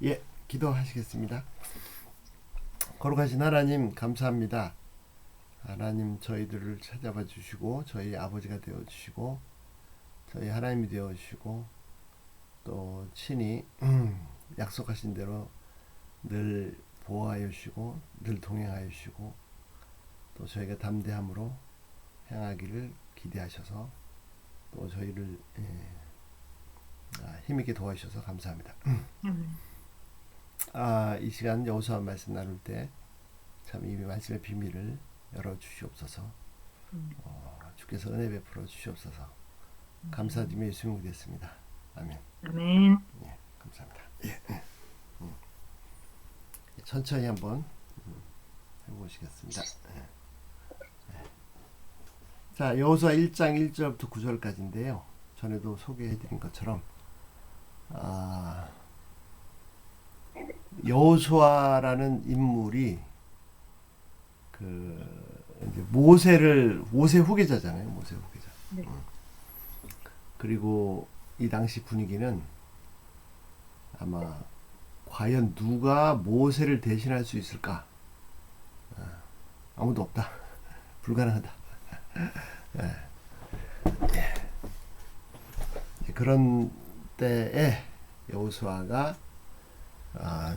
예, 기도하시겠습니다. 거룩하신 하나님 감사합니다. 하나님 저희들을 찾아봐 주시고 저희 아버지가 되어 주시고 저희 하나님이 되어 주시고 또 친히 약속하신 대로 늘 보호하여 주시고 늘 동행하여 주시고 또 저희가 담대함으로 행하기를 기대하셔서 또 저희를 힘있게 도와주셔서 감사합니다. 아멘. 이 시간 여호수아 말씀 나눌 때 참 이 말씀의 비밀을 열어 주시옵소서. 주께서 은혜 베풀어 주시옵소서. 감사드리며 예수님 드렸습니다. 아멘. 아멘. 예, 감사합니다. 예. 천천히 한번 해보시겠습니다. 예. 자, 여호수아 1장 1절부터 9절까지인데요. 전에도 소개해드린 것처럼 여호수아라는 인물이 이제 모세 후계자잖아요. 모세 후계자. 네. 그리고 이 당시 분위기는 아마 과연 누가 모세를 대신할 수 있을까? 아무도 없다. 불가능하다. 그런 때에 여호수아가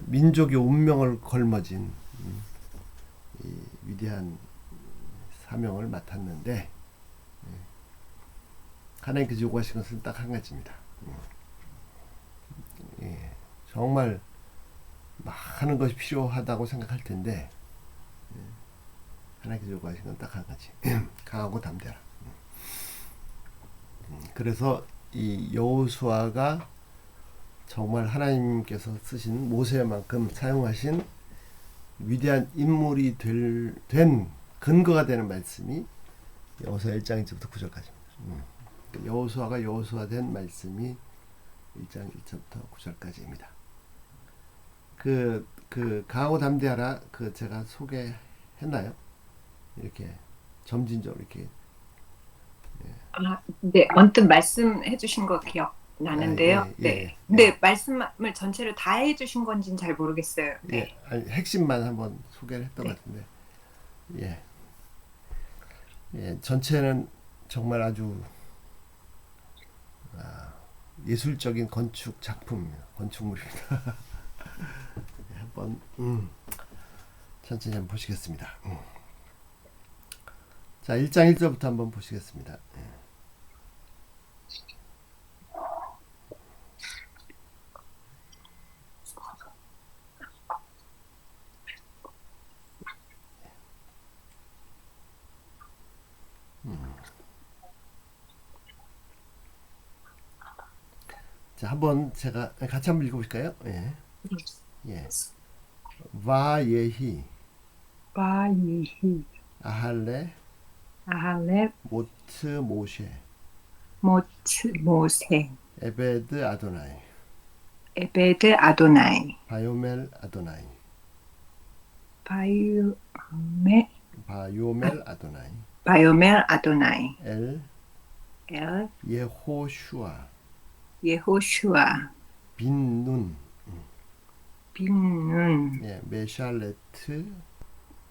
민족의 운명을 걸머진 이 위대한 사명을 맡았는데 하나님께서 요구하신 것은 딱 한 가지입니다. 정말 많은 것이 필요하다고 생각할 텐데 하나님께서 요구하신 건 딱 한 가지. 강하고 담대라. 그래서 이 여호수아가 정말 하나님께서 쓰신 모세만큼 사용하신 위대한 인물이 된 근거가 되는 말씀이 여호수아 1장 1절부터 9절까지입니다. 여호수아가 여호수아 된 말씀이 1장 1절부터 9절까지입니다. 그 강하고 담대하라 제가 소개했나요? 이렇게 점진적으로 이렇게 네, 언뜻 말씀해 주신 거 기억나는데요. 네. 근데 말씀을 전체를 다 해 주신 건지는 잘 모르겠어요. 네. 핵심만 한번 소개를 했던 것 같은데 전체는 정말 아주 예술적인 건축 작품입니다. 건축물입니다. 한번 천천히 한번 보시겠습니다. 자, 1장 1절부터 한번 보시겠습니다. 자, 한번 제가 같이 한번 읽어볼까요? 예. 바예히 바이히 아할레 아할렙 모트 모셰 모츠 모세 에베드 아도나이 에베드 아도나이 바요멜 아도나이 바요멜 바요멜 아도나이 바요멜 아도나이 엘 엘 예호슈아 예호슈아 빈눈 빈눈 메샬레트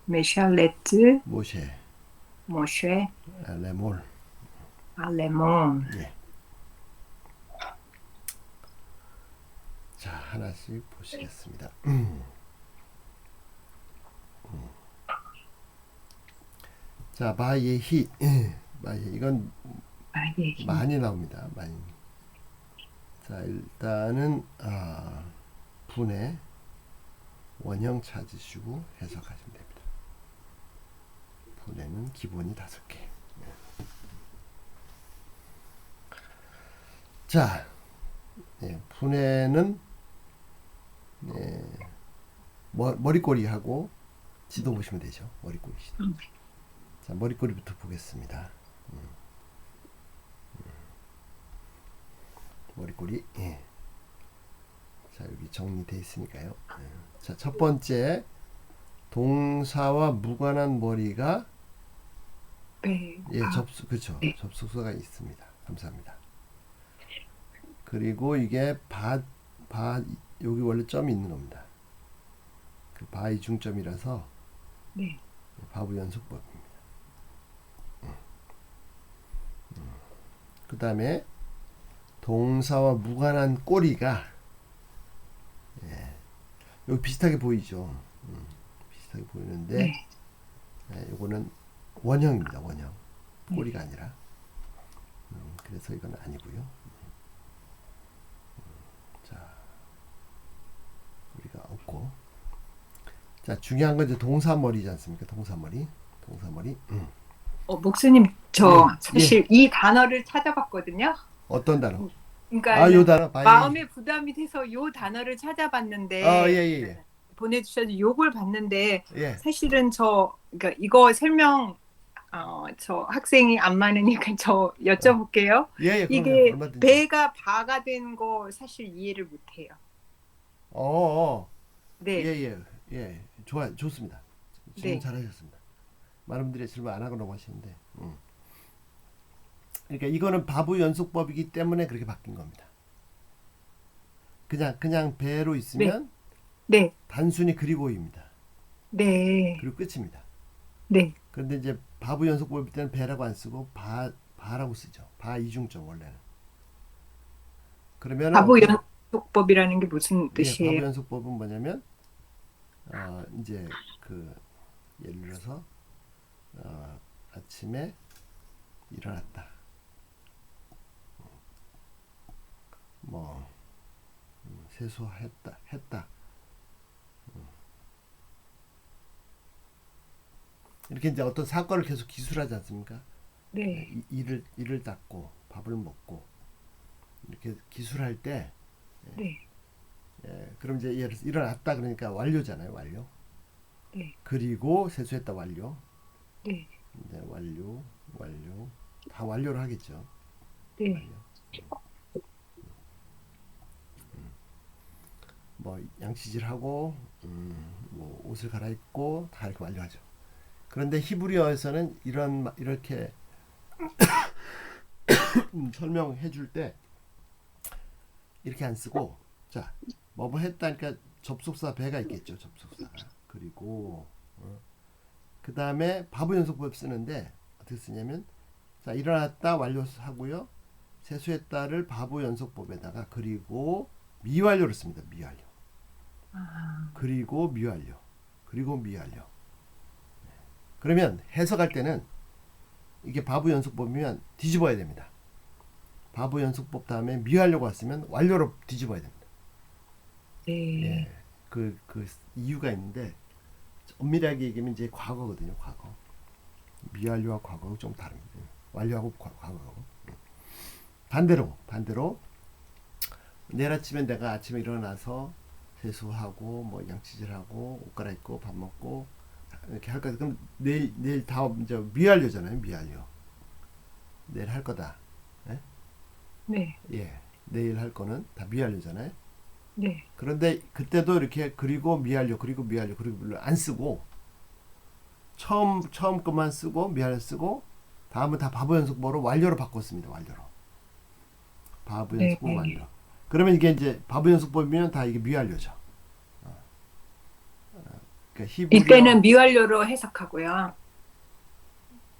메샬레트 모셰 모쉐 레몰. 알레몬. 자, 하나씩 보시겠습니다. 자, 바예히 이건 바예히 많이 나옵니다. 많이. 자, 일단은 분의 원형 찾으시고 해석하시면 됩니다. 분해는 기본이 5개. 자, 분해는 머리꼬리하고 지도 보시면 되죠. 머리꼬리 지도. 자, 머리꼬리부터 보겠습니다. 머리꼬리. 자, 여기 정리되어 있으니까요. 자, 첫 번째 동사와 무관한 머리가 그렇죠. 접속사가 있습니다. 감사합니다. 그리고 이게 바 여기 원래 점이 있는 겁니다. 그 바 이중점이라서 네. 바부 연속법입니다. 그 다음에 동사와 무관한 꼬리가 여기 비슷하게 보이죠. 비슷하게 보이는데 네. 요거는 원형입니다. 원형. 꼬리가 아니라. 그래서 이건 아니고요. 자, 꼬리가 없고. 자, 중요한 건 이제 동사머리지 않습니까? 동사머리. 목사님, 저 예, 사실 이 단어를 찾아봤거든요. 어떤 단어? 그러니까 요 단어. 바이. 마음에 부담이 돼서 요 단어를 찾아봤는데 예. 보내주셔서 요걸 봤는데 예. 사실은 그러니까 이거 설명 저 학생이 안 많으니까 저 여쭤볼게요. 예, 그럼요. 이게 얼마든지. 배가 바가 된 거 사실 이해를 못해요. 네. 예. 좋습니다. 질문 네. 잘하셨습니다. 많은 분들이 질문 안 하고 넘어가시는데. 그러니까 이거는 바부 연속법이기 때문에 그렇게 바뀐 겁니다. 그냥 배로 있으면 네. 단순히 그리고입니다. 네. 그리고 끝입니다. 네. 그런데 이제 바부 연속법일 때는 배라고 안 쓰고 바라고 쓰죠. 바 이중점 원래는. 그러면 바보 연속법이라는 게 무슨 바부 뜻이에요? 연속법은 뭐냐면 이제 그 예를 들어서 아침에 일어났다. 뭐 세수했다. 이렇게 이제 어떤 사건을 계속 기술하지 않습니까? 네. 이를 닦고 밥을 먹고 이렇게 기술할 때 네. 그럼 이제 예를 들어서 일어났다 그러니까 완료잖아요. 완료. 네. 그리고 세수했다 완료. 네. 이제 완료 다 완료를 하겠죠. 네. 완료. 뭐 양치질하고 뭐 옷을 갈아입고 다 이렇게 완료하죠. 그런데 히브리어에서는 이렇게 설명해 줄 때 이렇게 안 쓰고 자, 뭐 했다니까 접속사 배가 있겠죠. 접속사가. 그리고 그 다음에 바부 연속법 쓰는데 어떻게 쓰냐면 자, 일어났다 완료하고요. 세수했다를 바부 연속법에다가 그리고 미완료를 씁니다. 미완료. 그리고 미완료. 그러면 해석할 때는 이게 바부 연속법이면 뒤집어야 됩니다. 바부 연속법 다음에 미완료가 왔으면 완료로 뒤집어야 됩니다. 네. 예, 그 이유가 있는데 엄밀하게 얘기하면 이제 과거거든요. 과거. 미완료와 과거하고 좀 다릅니다. 완료하고 과거하고. 반대로 내일 아침에 내가 아침에 일어나서 세수하고 뭐 양치질하고 옷 갈아입고 밥 먹고 이렇게 할 거다. 그럼 내일 다음 이제 미완료잖아요. 미완료. 내일 할 거다. 예? 네. 예. 내일 할 거는 다 미완료잖아요. 네. 그런데 그때도 이렇게 그리고 미완료 안 쓰고 처음 것만 쓰고 미완료 쓰고 다음은 다 바보 연속보로 완료로 바꿨습니다. 완료로. 바보 연속보 완료. 그러면 이게 이제 바보 연속보면 다 이게 미완료죠. 그러니까 히브리어 이때는 미완료로 해석하고요.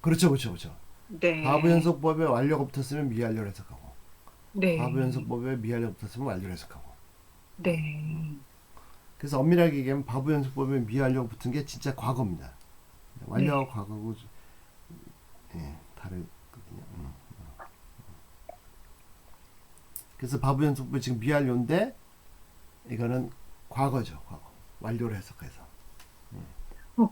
그렇죠. 네. 바보 연속법에 완료가 붙었으면 미완료로 해석하고 네. 바보 연속법에 미완료가 붙었으면 완료로 해석하고. 네. 그래서 엄밀하게 얘기하면 바보 연속법에 미완료가 붙은 게 진짜 과거입니다. 완료하고 네. 과거고 다르거든요. 그래서 바보 연속법 지금 미완료인데 이거는 과거죠. 과거. 완료로 해석해서.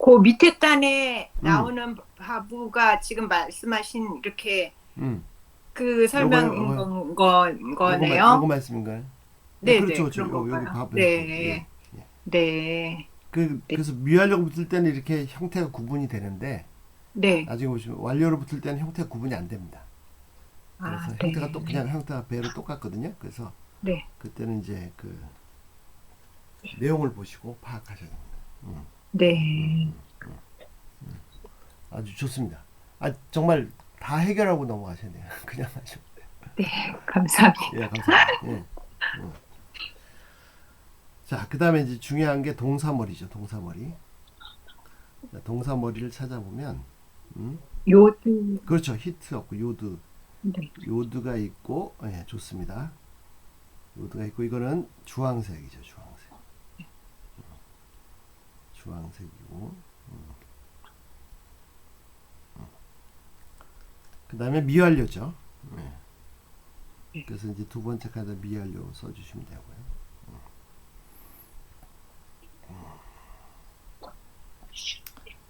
그 밑에 단에 나오는 바부가 지금 말씀하신 이렇게 그 설명인 거네요. 요거 말씀인가요? 네, 그렇죠. 그런 여기 건가요? 바보 네. 네. 그래서 미완료가 붙을 때는 이렇게 형태가 구분이 되는데 네. 나중에 보시면 완료로 붙을 때는 형태가 구분이 안 됩니다. 그래서 형태가 또 그냥 형태가 배로 똑같거든요. 그래서 네. 그때는 이제 그 내용을 보시고 파악하셔야 됩니다. 네. 아주 좋습니다. 정말 다 해결하고 넘어가셔야 돼요. 그냥 하시면 돼요. 네. 감사합니다. 예, 감사합니다. 예. 자, 그 다음에 이제 중요한 게 동사머리죠. 동사머리. 자, 동사머리를 찾아보면, 요드. 그렇죠. 히트 없고 요드. 네. 요드가 있고, 예, 좋습니다. 요드가 있고, 이거는 주황색이죠. 주황색. 주황색이고, 그 다음에 미완료죠. 예. 네. 그래서 이제 두 번째 카드 미완료 써주시면 되고요.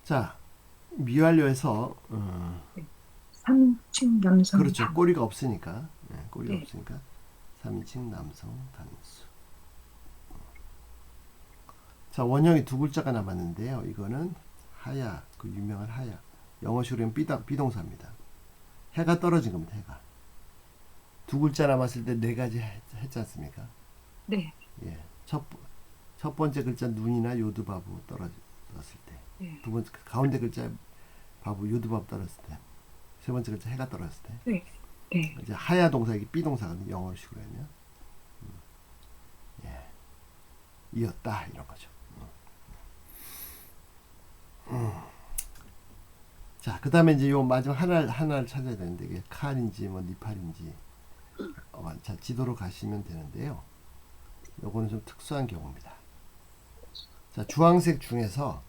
자, 미완료에서, 3인칭 남성. 그렇죠. 단. 꼬리가 없으니까. 네, 꼬리가 네. 없으니까 3인칭 남성 단수. 자, 원형이 두 글자가 남았는데요. 이거는 하야, 그 유명한 하야. 영어식으로는 비동사입니다. 해가 떨어진 겁니다. 해가. 두 글자 남았을 때 네 가지 했지 않습니까? 네. 예. 첫 번째 글자 눈이나 요드바브 떨어졌을 때. 네. 두 번째 가운데 글자 바브 요드바브 떨어졌을 때. 세 번째 글자 해가 떨어졌을 때. 네. 네. 이제 하야 동사 이게 비동사거든요. 영어식으로 하면. 예. 이었다 이런 거죠. 자, 그 다음에 이제 요 마지막 하나를 찾아야 되는데 이게 칼인지 뭐 니팔인지 자, 지도로 가시면 되는데요. 요거는 좀 특수한 경우입니다. 자, 주황색 중에서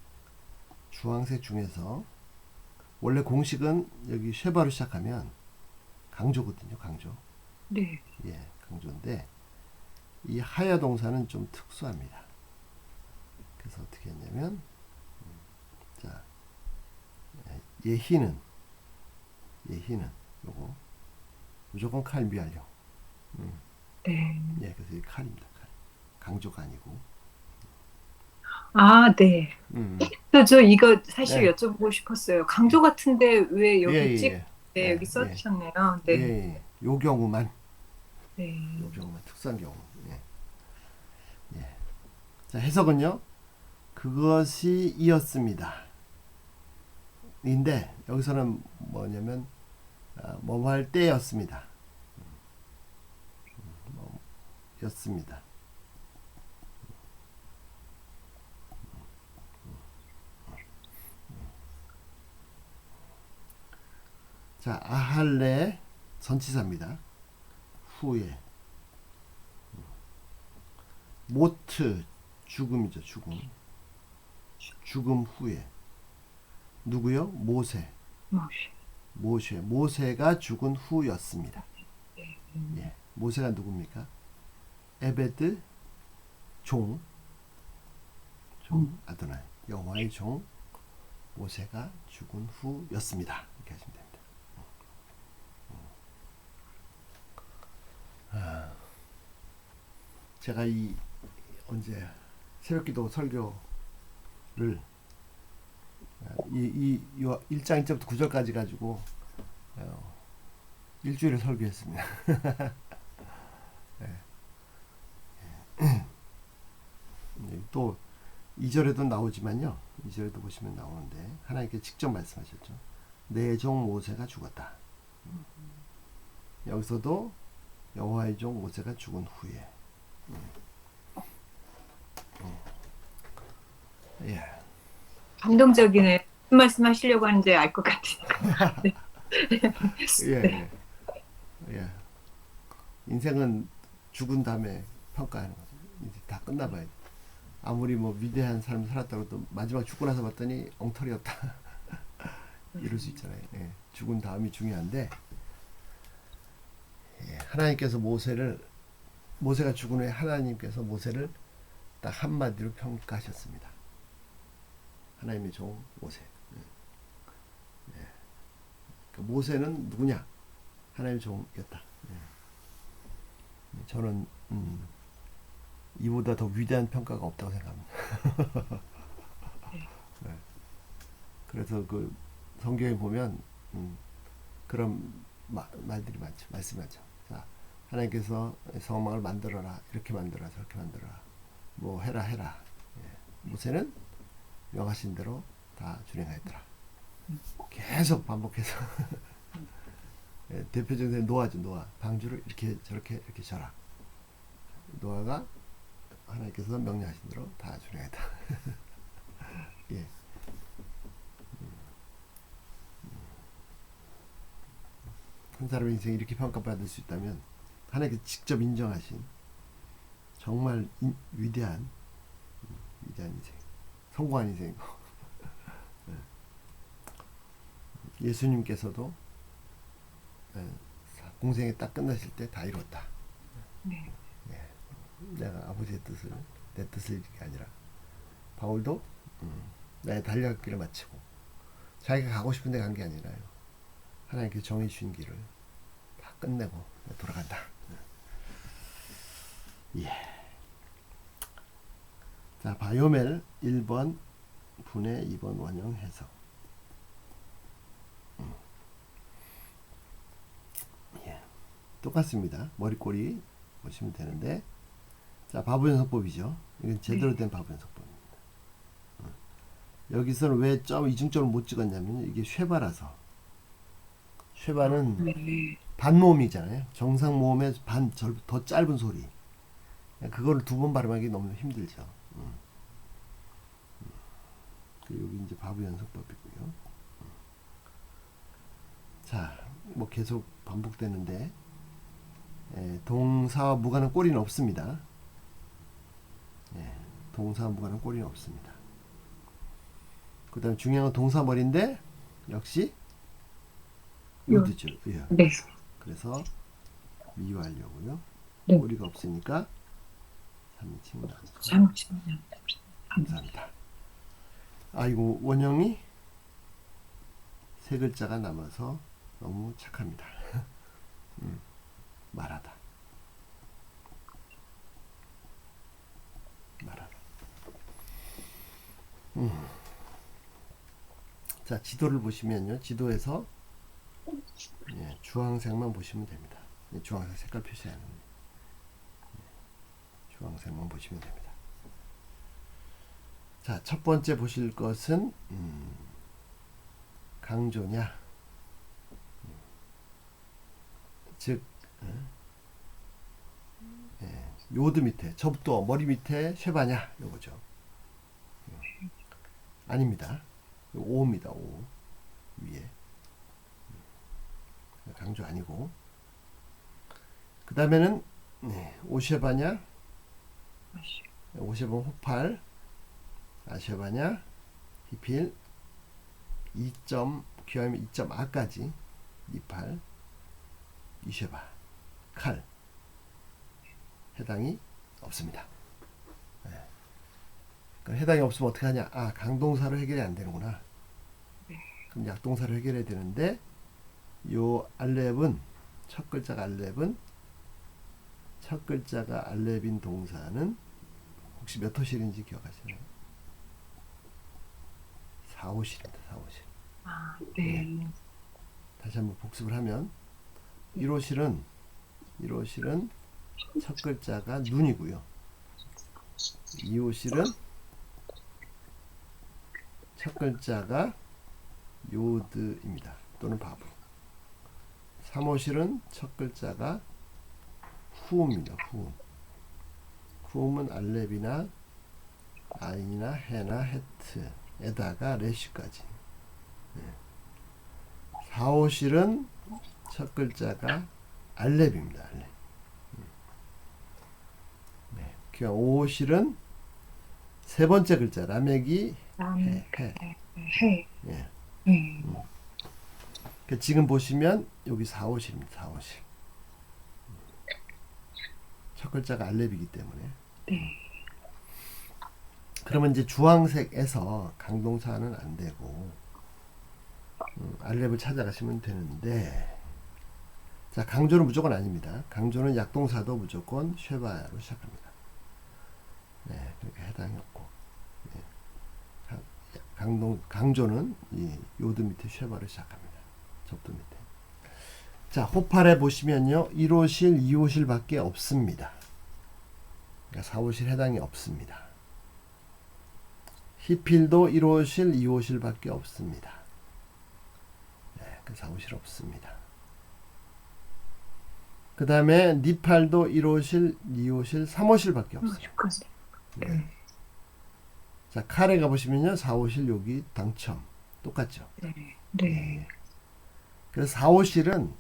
원래 공식은 여기 쉐바로 시작하면 강조거든요. 강조. 네. 예, 강조인데 이 하야 동사는 좀 특수합니다. 그래서 어떻게 했냐면 자, 예희는 요거 무조건 칼 미완료. 네. 예, 그래서 이 칼입니다. 칼. 강조가 아니고. 아, 네. 저 이거 사실 네. 여쭤보고 싶었어요. 강조 같은데 왜 여기 예, 찍? 예, 네, 예, 여기 써주셨네요. 예, 네. 예. 요 경우만 네. 특수한 경우. 예. 예. 자, 해석은요. 그것이 이었습니다. 인데 여기서는 뭐냐면 뭐 할 때였습니다. 였습니다. 자, 아할레 전치사입니다. 후에 모트 죽음이죠. 죽음 후에 누구요? 모세가 죽은 후였습니다. 예, 모세가 누굽니까? 에베드 종 아도나이 여호와의 종 모세가 죽은 후였습니다. 이렇게 하시면 됩니다. 제가 언제 새벽기도 설교를 이 1장 1절부터 9절까지 가지고 일주일을 설교했습니다. 또 2절에도 나오지만요. 2절에도 보시면 나오는데 하나님께 직접 말씀하셨죠. 내 종 모세가 죽었다. 여기서도 여호와의 종 모세가 죽은 후에 예. 감동적이네. 무슨 말씀하시려고 하는지 알 것 같으니까. 네. 예. 예. 인생은 죽은 다음에 평가하는 거죠. 이제 다 끝나봐야 돼. 아무리 뭐 위대한 삶을 살았다고 해도 마지막 죽고 나서 봤더니 엉터리였다. 이럴 수 있잖아요. 예. 죽은 다음이 중요한데 예. 하나님께서 모세가 죽은 후에 하나님께서 모세를 딱 한마디로 평가하셨습니다. 하나님의 종 모세. 예. 그러니까 모세는 누구냐? 하나님의 종이었다. 예. 저는 이보다 더 위대한 평가가 없다고 생각합니다. 네. 그래서 그 성경에 보면 그런 말들이 많죠. 말씀하죠. 자, 하나님께서 성막을 만들어라. 이렇게 만들어라. 저렇게 만들어라. 뭐 해라. 예. 모세는 명하신 대로 다 준행하였더라. 계속 반복해서 예, 대표적인 노아죠. 노아. 방주를 이렇게 저렇게 져라. 노아가 하나님께서 명령하신 대로 다 준행했다. 예. 한 사람의 인생이 이렇게 평가받을 수 있다면 하나님께서 직접 인정하신 정말 위대한 인생, 성공한 인생이고 예수님께서도 공생이 딱 끝나실 때 다 이뤘다. 네. 내가 아버지의 뜻을 내 뜻을 이루는 게 아니라 바울도 나의 달려갈 길을 마치고 자기가 가고 싶은 데 간 게 아니라요. 하나님께 정해 주신 길을 다 끝내고 돌아간다. 예. 자, 바이오멜 1번 분해 2번 원형 해석. 예. 똑같습니다. 머리꼬리 보시면 되는데, 자, 바보연속법이죠. 이건 제대로 된 바보연속법입니다. 여기서는 왜 이중점을 못 찍었냐면 이게 쉐바라서. 쉐바는 반모음이잖아요. 정상 모음의 더 짧은 소리. 그거를 두 번 발음하기 너무 힘들죠. 여기 이제 바보연속법이고요. 자, 뭐 계속 반복되는데 동사와 무관한 꼬리는 없습니다. 동사와 무관한 꼬리는 없습니다. 그 다음에 중요한 건 동사 머리인데 역시 요드죠. 예. 네. 그래서 미완료고요. 네. 꼬리가 없으니까 3인칭 감사합니다. 아이고, 원형이 세 글자가 남아서 너무 착합니다. 말하다. 자, 지도를 보시면요. 지도에서 주황색만 보시면 됩니다. 주황색 색깔 표시하는 주황색만 보시면 됩니다. 자, 첫 번째 보실 것은 강조냐, 즉 요드 밑에 접도 머리 밑에 쉐바냐 요거죠. 아닙니다. 오입니다. 오 위에 강조 아니고, 그 다음에는 오쉐바냐, 오쉐바 호팔, 아쉐바냐, 히필 2점 귀하면 2.아까지 이팔, 이쉐바, 칼 해당이 없습니다. 해당이 없으면 어떻게 하냐? 아, 강동사로 해결이 안 되는구나. 그럼 약동사로 해결해야 되는데, 요 알렙은 첫 글자가 알렙인 동사는 혹시 몇 호실인지 기억하시나요? 4호실입니다. 4호실. 아, 네. 다시 한번 복습을 하면 1호실은 첫 글자가 눈이고요. 2호실은 첫 글자가 요드입니다. 또는 바보. 3호실은 첫 글자가 후음입니다. 후음은 알렙이나 아인이나 해나 헤트에다가 레쉬까지. 4호실은 첫 글자가 알렙입니다. 알렙. 그러니까 5호실은 세 번째 글자 라멕이 해. 그러니까 지금 보시면 여기 4호실입니다. 4호실. 첫 글자가 알렙이기 때문에. 그러면 이제 주황색에서 강동사는 안 되고 알렙을 찾아가시면 되는데, 자, 강조는 무조건 아닙니다. 강조는 약동사도 무조건 쉐바로 시작합니다. 그러니까 해당이 없고, 강조는 이 요드 밑에 쉐바로 시작합니다. 접두 밑에. 자, 호팔에 보시면요, 1호실, 2호실 밖에 없습니다. 그러니까 4호실 해당이 없습니다. 히필도 1호실, 2호실 밖에 없습니다. 그 4호실 없습니다. 그 다음에 니팔도 1호실, 2호실, 3호실 밖에 없어요. 네. 자, 칼에 가보시면요. 사오실 여기 당첨. 똑같죠. 네. 예, 네. 예. 그래서 사오실은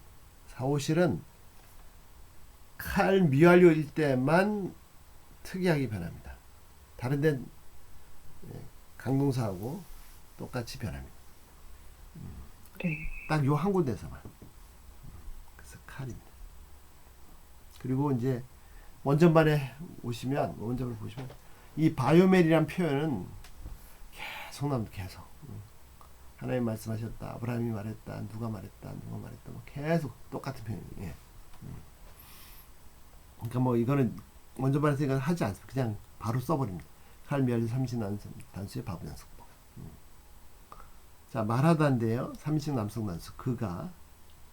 칼 미완료일 때만 특이하게 변합니다. 다른 데는 강동사하고 똑같이 변합니다. 네. 딱 요 한 군데서만. 그래서 칼입니다. 그리고 이제 원전반에 오시면 원전을 보시면 이 바이오멜이란 표현은 계속 나옵니다. 계속. 하나님 말씀하셨다. 아브라함이 말했다. 누가 말했다. 뭐 계속 똑같은 표현이에요. 예. 그러니까 뭐 이거는 원전반에서 이건 하지 않습니다. 그냥 바로 써버립니다. 칼 미알리 30 단수의 바보 연습법. 자, 말하다인데요. 3인칭 남성 단수.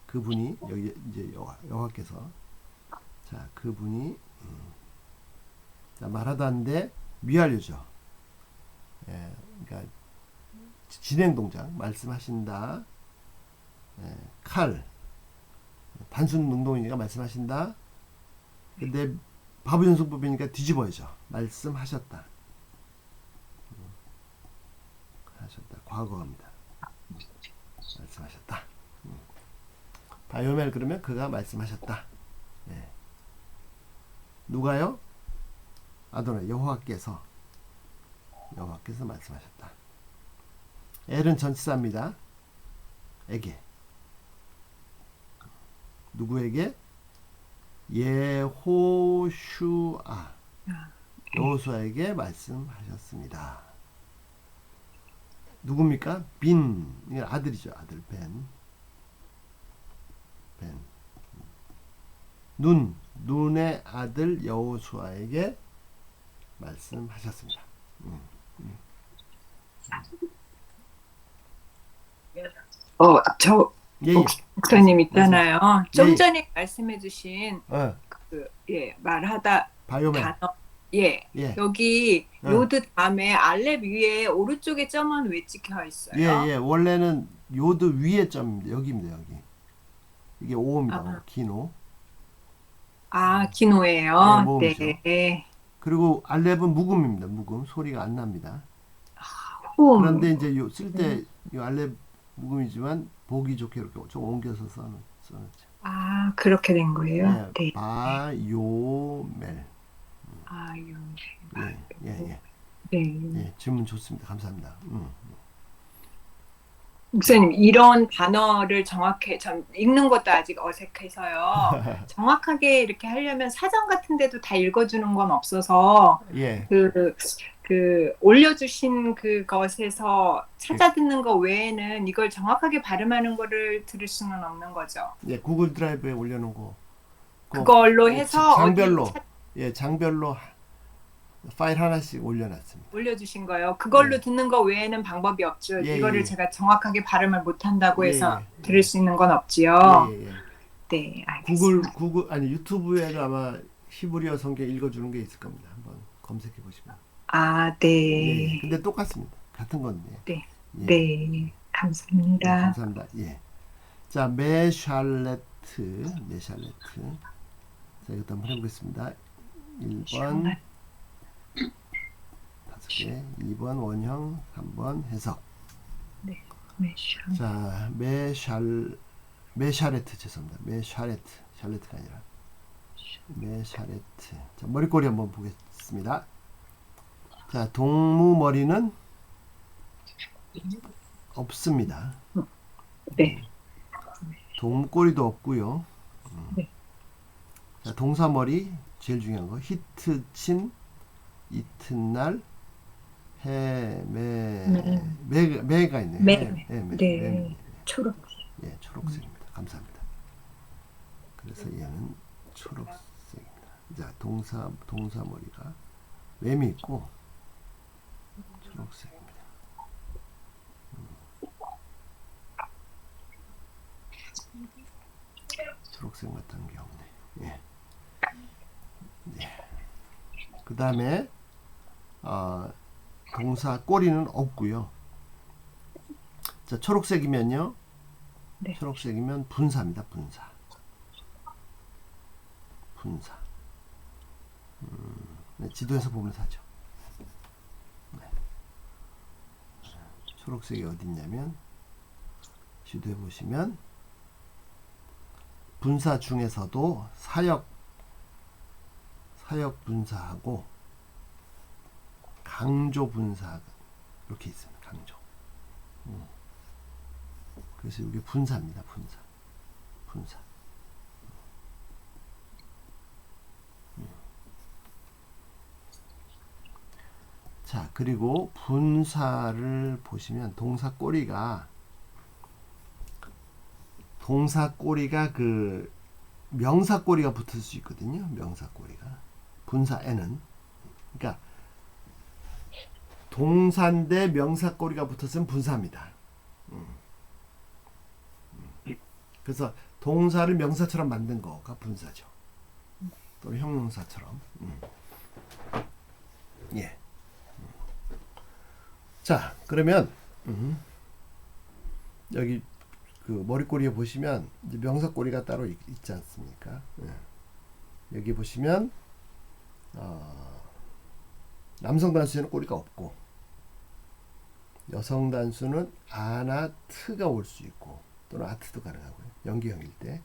그분이 여기 이제 여호와께서 자, 그분이 자, 말하다인데 미완료죠. 예, 그러니까 진행 동작 말씀하신다. 예, 칼 단순 능동이니까 말씀하신다. 근데 바보 연습법이니까 뒤집어야죠. 말씀하셨다. 하셨다. 과거입니다. 말씀하셨다. 바이오멜 그러면 그가 말씀하셨다. 네. 누가요? 아도나 여호와께서 말씀하셨다. 엘은 전치사입니다. 에게 누구에게? 예호슈아 여호수아에게 말씀하셨습니다. 누굽니까? 빈 아들이죠. 아들 벤 눈의 아들 여호수아에게 말씀하셨습니다. 저 예, 목사님 있잖아요. 좀 예. 전에 말씀해주신 말하다 바이오멜. 단어, 예. 예. 여기 요드 다음에 알렙 위에 오른쪽에 점은 왜 찍혀 있어요? 예. 원래는 요드 위에 점입니다. 여기입니다. 여기. 이게 오입니다. 기노. 기노예요. 모음이죠. 네. 그리고 알렙은 묵음입니다. 묵음. 소리가 안 납니다. 그런데 이제 쓸 때 이 알렙 묵음이지만 보기 좋게 이렇게 좀 옮겨서 써놓죠. 그렇게 된 거예요? 네. 바요멜. 예. 네. 질문 좋습니다. 감사합니다. 목사님, 이런 단어를 정확히 읽는 것도 아직 어색해서요. 정확하게 이렇게 하려면 사전 같은 데도 다 읽어주는 건 없어서 예. 그 올려주신 그것에서 찾아 듣는 거 외에는 이걸 정확하게 발음하는 거를 들을 수는 없는 거죠. 예, 구글 드라이브에 올려놓고 그걸로 해서 장별로 장별로 파일 하나씩 올려놨습니다. 올려주신 거예요. 그걸로 듣는 거 외에는 방법이 없죠. 이거를 제가 정확하게 발음을 못한다고 해서 들을 수 있는 건 없지요. 네, 알겠습니다. 구글 아니 유튜브에도 아마 히브리어 성경 읽어주는 게 있을 겁니다. 한번 검색해 보시면. 네. 근데 똑같습니다. 같은 건데. 네, 감사합니다. 감사합니다. 예. 자, 메샬레트. 자, 이것도 한번 해보겠습니다. 1번 5개, 2번 원형, 3번 해석. 네, 자, 메샤레트 죄송합니다. 샬레트가 아니라 메샤레트. 자, 머리꼬리 한번 보겠습니다. 자, 동무 머리는 없습니다. 네. 동꼬리도 없고요. 네. 자, 동사 머리 제일 중요한 거. 히트 친 이튿날 매가 있네요. 네. 초록. 예, 초록색입니다. 감사합니다. 그래서 얘는 초록색입니다. 자, 동사 머리가 매미 있고 초록색입니다. 초록색 같은 게 없네. 예. 그 다음에 동사 꼬리는 없고요. 자, 초록색이면요. 네. 초록색이면 분사입니다. 분사. 지도에서 보면서 하죠. 초록색이 어디 있냐면 지도에 보시면 분사 중에서도 사역 분사하고 강조 분사 이렇게 있습니다. 강조. 그래서 이게 분사입니다. 분사. 자, 그리고 분사를 보시면 동사 꼬리가 그 명사 꼬리가 붙을 수 있거든요. 명사 꼬리가. 분사에는. 그러니까 동사인데 명사 꼬리가 붙었으면 분사입니다. 그래서 동사를 명사처럼 만든 거가 분사죠. 또는 형용사처럼. 예. 자, 그러면 여기 그 머리꼬리에 보시면 이제 명사꼬리가 따로 있지 않습니까? 예. 여기 보시면 남성 단수에는 꼬리가 없고 여성 단수는 아나 트가 올 수 있고 또는 아트도 가능하고요. 연기형일 때.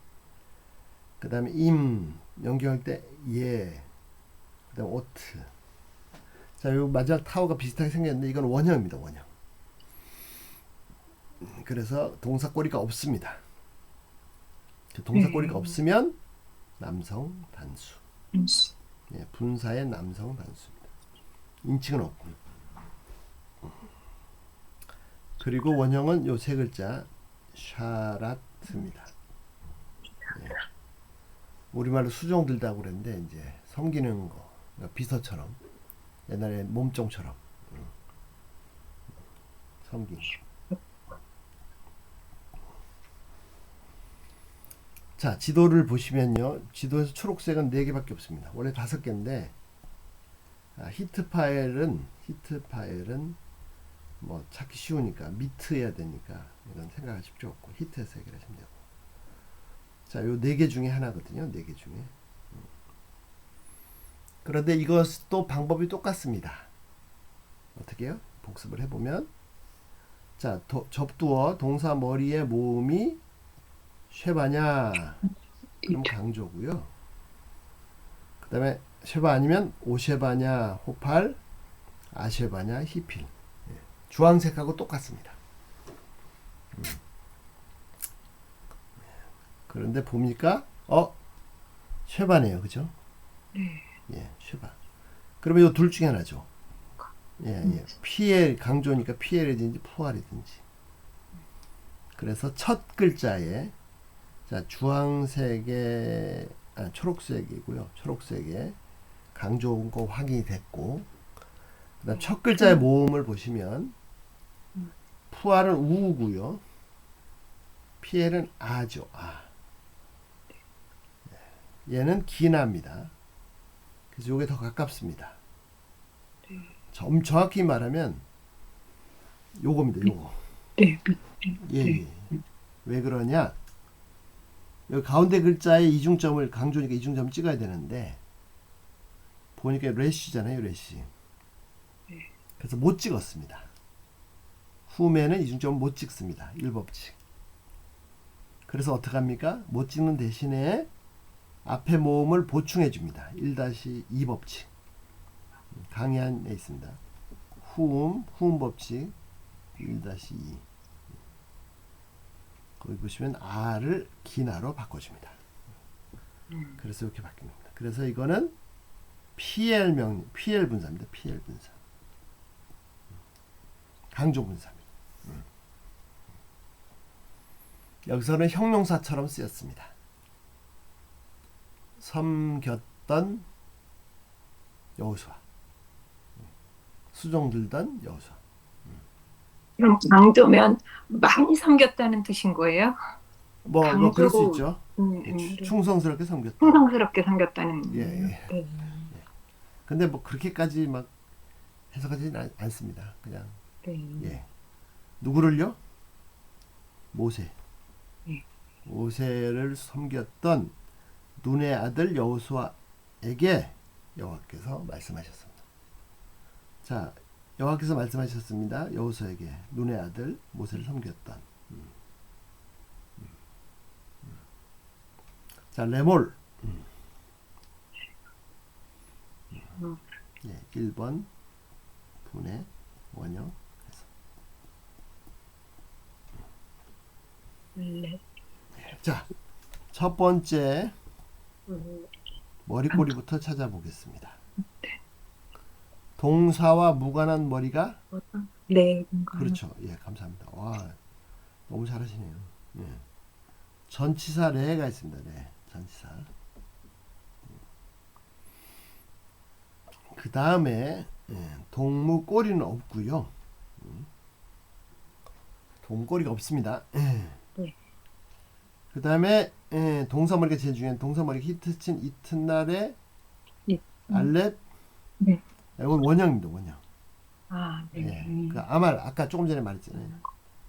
그 다음에 연기형일 때 예. 그 다음에 오트. 자, 요 마지막 타워가 비슷하게 생겼는데 이건 원형입니다. 원형. 그래서 동사 꼬리가 없습니다. 그 동사 꼬리가 없으면 남성 단수. 예, 분사의 남성 단수입니다. 인칭은 없고. 그리고 원형은 요 세 글자 샤라트입니다. 예. 우리말로 수종 들다고 그랬는데 이제 섬기는 거, 그러니까 비서처럼 옛날에 몸종처럼 섬긴 거. 자, 지도를 보시면요. 지도에서 초록색은 4개밖에 없습니다. 원래 5개인데 히트 파일은 뭐 찾기 쉬우니까 미트 해야 되니까 이건 생각하실 필요 없고 히트에서 해결하시면 되고. 자, 요 4개 중에 하나거든요. 4개 중에. 그런데 이것도 방법이 똑같습니다. 어떻게 해요? 복습을 해보면 자, 접두어 동사 머리에 모음이 쉐바냐 그럼 강조고요. 그 다음에 쉐바 아니면 오쉐바냐 호팔 아쉐바냐 히필. 주황색하고 똑같습니다. 그런데 보니까 쉐바네요. 그죠? 예, 쉐바. 그러면 이 둘 중에 하나죠. 예. 피엘 강조니까 피엘이든지 푸알이든지. 그래서 첫 글자에 자, 주황색에 초록색이고요. 초록색에 강조한 거 확인이 됐고, 그다음 첫 글자의 모음을 보시면 푸알은 우고요. 피엘은 아죠. 아. 얘는 기나입니다. 그래서 이게 더 가깝습니다. 정확히 말하면 요겁니다. 요거. 예. 왜 그러냐? 여기 가운데 글자에 이중점을 강조니까 이중점 찍어야 되는데 보니까 래쉬잖아요. 래쉬. 그래서 못 찍었습니다. 후면은 이중점을 못 찍습니다. 1법칙. 그래서 어떡합니까? 못 찍는 대신에 앞에 모음을 보충해 줍니다. 1-2법칙. 강의안에 있습니다. 후음 법칙 1-2. 거기 보시면 R을 기나로 바꿔줍니다. 그래서 이렇게 바뀝니다. 그래서 이거는 PL 분사입니다. PL 분사. 강조 분사입니다. 여기서는 형용사처럼 쓰였습니다. 섬겼던 여호수아. 수종 들던 여호수아. 그럼 강조면 많이 섬겼다는 뜻인 거예요? 뭐 그럴 수 있죠. 충성스럽게 섬겼다. 충성스럽게 섬겼다는. 예. 근데 뭐 그렇게까지 막 해석하지는 않습니다. 그냥 예. 누구를요? 모세. 모세를 섬겼던 눈의 아들 여호수아에게 여호와께서 말씀하셨습니다. 자, 여호와께서 말씀하셨습니다. 여호수아에게 눈의 아들 모세를 섬겼던. 자, 레몰. 예, 1번 분의 원형. 네. 자, 첫 번째 머리꼬리부터 찾아보겠습니다. 동사와 무관한 머리가 네. 그렇죠. 예, 감사합니다. 와, 너무 잘하시네요. 예. 전치사 레가 있습니다. 레, 전치사. 그 다음에 동무 꼬리는 없고요. 동무 꼬리가 없습니다. 네. 그 다음에 동사 머리가 제일 중요한 동사 머리가 히트 친 이튿날에 알렙. 네. 이건 원형입니다. 원형. 아, 네. 예. 그 아말 아까 조금 전에 말했잖아요.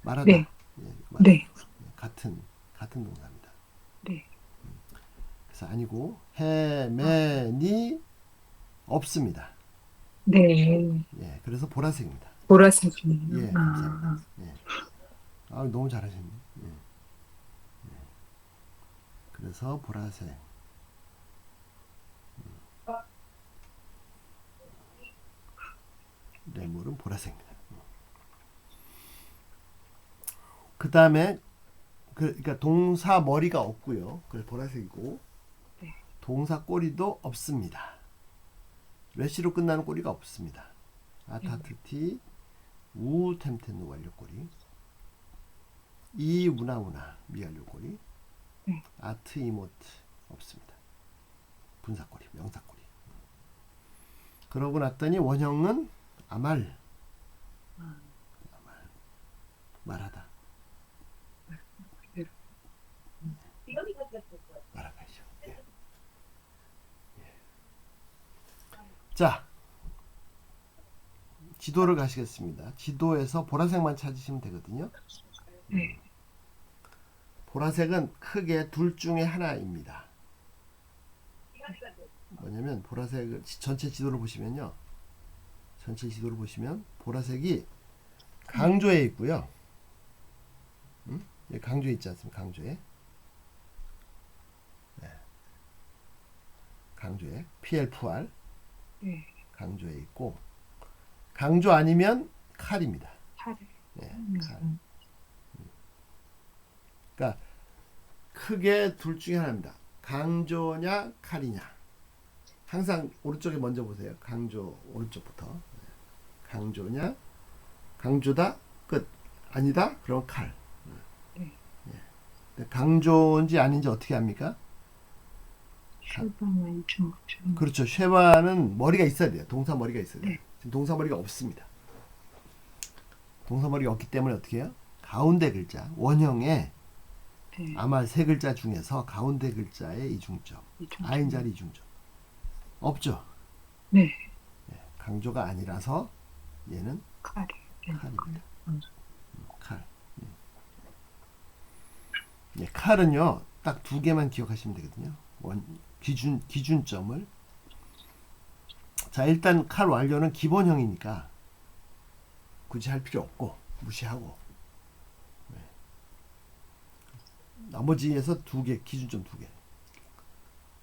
말하다. 네. 예, 네. 같은 동사입니다. 네. 그래서 아니고 해맨이 없습니다. 네. 예, 그래서 보라색입니다. 보라색이네요. 예, 감사합니다. 예. 아, 너무 잘하셨네. 예. 예. 그래서 보라색. 레몰은 보라색입니다. 그 다음에 그러니까 동사 머리가 없고요. 그래서 보라색이고 네. 동사 꼬리도 없습니다. 레시로 끝나는 꼬리가 없습니다. 아타트티 우템텐누 완료꼬리 이우나우나 미완료꼬리 네. 아트 이모트 없습니다. 분사꼬리 명사꼬리. 그러고 났더니 원형은 아말 말하다 말하다죠. 예. 예. 자, 지도를 가시겠습니다. 지도에서 보라색만 찾으시면 되거든요. 네. 보라색은 크게 둘 중에 하나입니다. 뭐냐면 보라색을 전체 지도를 보시면요. 전체 지도를 보시면 보라색이 강조에 있고요. 여기 강조에 있지 않습니까? 강조에. 네. 강조에 PL2R 네. 강조에 있고 강조 아니면 칼입니다. 칼을. 예, 칼. 그러니까 크게 둘 중에 하나입니다. 강조냐 칼이냐. 항상 오른쪽에 먼저 보세요. 강조 오른쪽부터. 강조냐 강조다 끝 아니다 그럼 칼. 네. 예. 강조인지 아닌지 어떻게 합니까? 쉐바만 좀. 그렇죠. 쉐바는 머리가 있어야 돼요. 동사 머리가 있어야 돼요. 네. 지금 동사 머리가 없습니다. 동사 머리가 없기 때문에 어떻게 해요? 가운데 글자 원형에 네. 아마 세 글자 중에서 가운데 글자의 이중점 아인자리 이중점 없죠. 네. 예, 강조가 아니라서 얘는 칼이. 칼입니다. 칼. 예, 칼은요 딱 두 개만 기억하시면 되거든요. 기준점을. 자, 일단 칼 완료는 기본형이니까 굳이 할 필요 없고 무시하고 나머지에서 두 개, 기준점 두 개.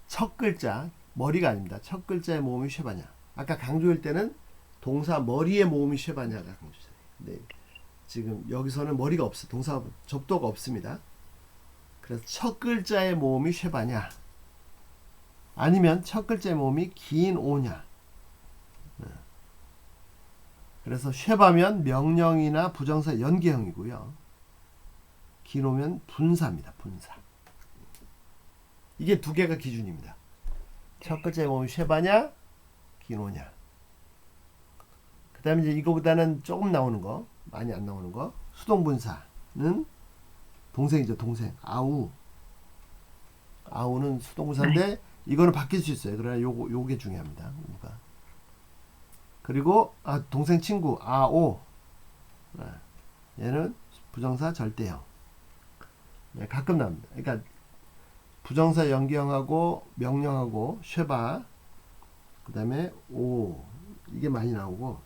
첫 글자 머리가 아닙니다. 첫 글자의 모음이 쉐바냐. 아까 강조일 때는 동사 머리의 모음이 쉐바냐가 강조잖아요. 근데 지금 여기서는 머리가 없어. 동사 접도가 없습니다. 그래서 첫 글자의 모음이 쉐바냐 아니면 첫 글자의 모음이 긴 오냐. 그래서 쉐바면 명령이나 부정사 연계형이고요. 긴 오면 분사입니다. 분사. 이게 두 개가 기준입니다. 첫 글자의 모음이 쉐바냐 긴 오냐. 그 다음에 이제 이거보다는 조금 나오는 거 많이 안 나오는 거 수동분사는 동생이죠. 동생 아우. 아우는 수동분사인데 이거는 바뀔 수 있어요. 그러나 요게 중요합니다. 우가. 그리고 동생 친구 아오. 얘는 부정사 절대형. 네, 가끔 나옵니다. 그러니까 부정사 연기형하고 명령하고 쉐바 그다음에 오 이게 많이 나오고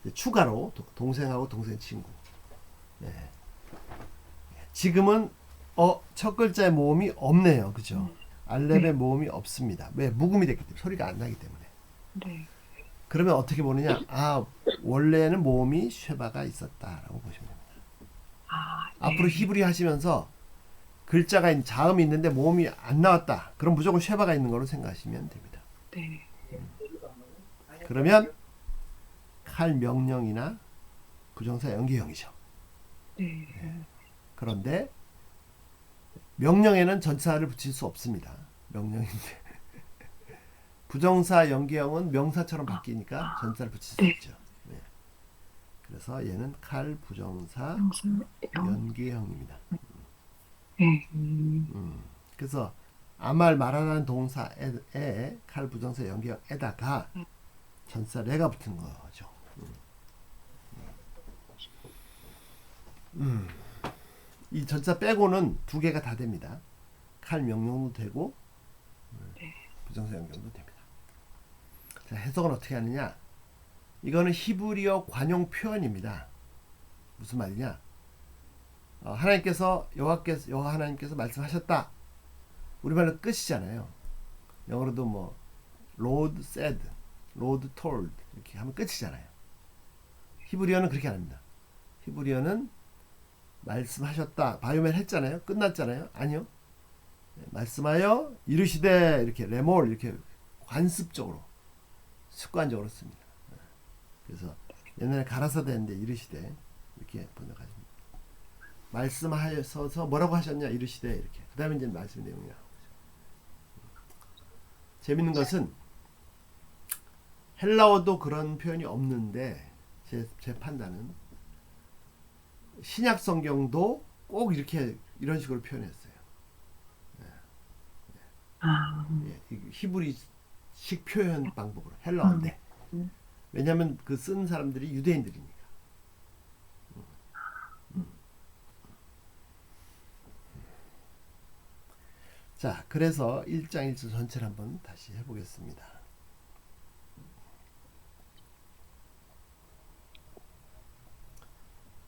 이제 추가로 동생하고 동생 친구. 예. 지금은 첫 글자의 모음이 없네요. 그죠? 알렙의 네. 모음이 없습니다. 왜? 묵음이 됐기 때문에. 소리가 안 나기 때문에. 네. 그러면 어떻게 보느냐? 원래는 모음이 쉐바가 있었다라고 보시면 됩니다. 아, 앞으로 네. 히브리 하시면서 글자가 자음이 있는데 모음이 안 나왔다. 그럼 무조건 쉐바가 있는 거로 생각하시면 됩니다. 네. 그러면 칼 명령이나 부정사 연계형이죠. 네. 그런데 명령에는 전치사를 붙일 수 없습니다. 명령인데 부정사 연계형은 명사처럼 바뀌니까 전치사를 붙일 수 네. 있죠. 네. 그래서 얘는 칼 부정사 영상, 연계형입니다. 네. 그래서 아말 말하라는 동사에 칼 부정사 연계형에다가 전치사 레가 붙은 거죠. 이 전치사 빼고는 두 개가 다 됩니다. 칼 명령도 되고 부정사 연결도 됩니다. 자, 해석은 어떻게 하느냐? 이거는 히브리어 관용 표현입니다. 무슨 말이냐? 하나님께서 여호와 하나님께서 말씀하셨다. 우리말로 끝이잖아요. 영어로도 뭐 Lord said, Lord told 이렇게 하면 끝이잖아요. 히브리어는 그렇게 안 합니다. 히브리어는 말씀하셨다. 바이오멜 했잖아요. 끝났잖아요. 아니요. 말씀하여 이르시되 이렇게 레몰 이렇게 관습적으로 습관적으로 씁니다. 그래서 옛날에 가라사대 했는데 이르시되 이렇게 번역하십니다. 말씀하셔서 뭐라고 하셨냐 이르시되 이렇게. 그 다음에 이제 말씀 내용이 나오죠. 재밌는 것은 헬라어도 그런 표현이 없는데 제 판단은 신약 성경도 꼭 이런 식으로 표현했어요. 아, 히브리식 표현 방법으로 헬라어인데 왜냐하면 그 쓴 사람들이 유대인들이니까. 자, 그래서 1장 1절 전체를 한번 다시 해보겠습니다.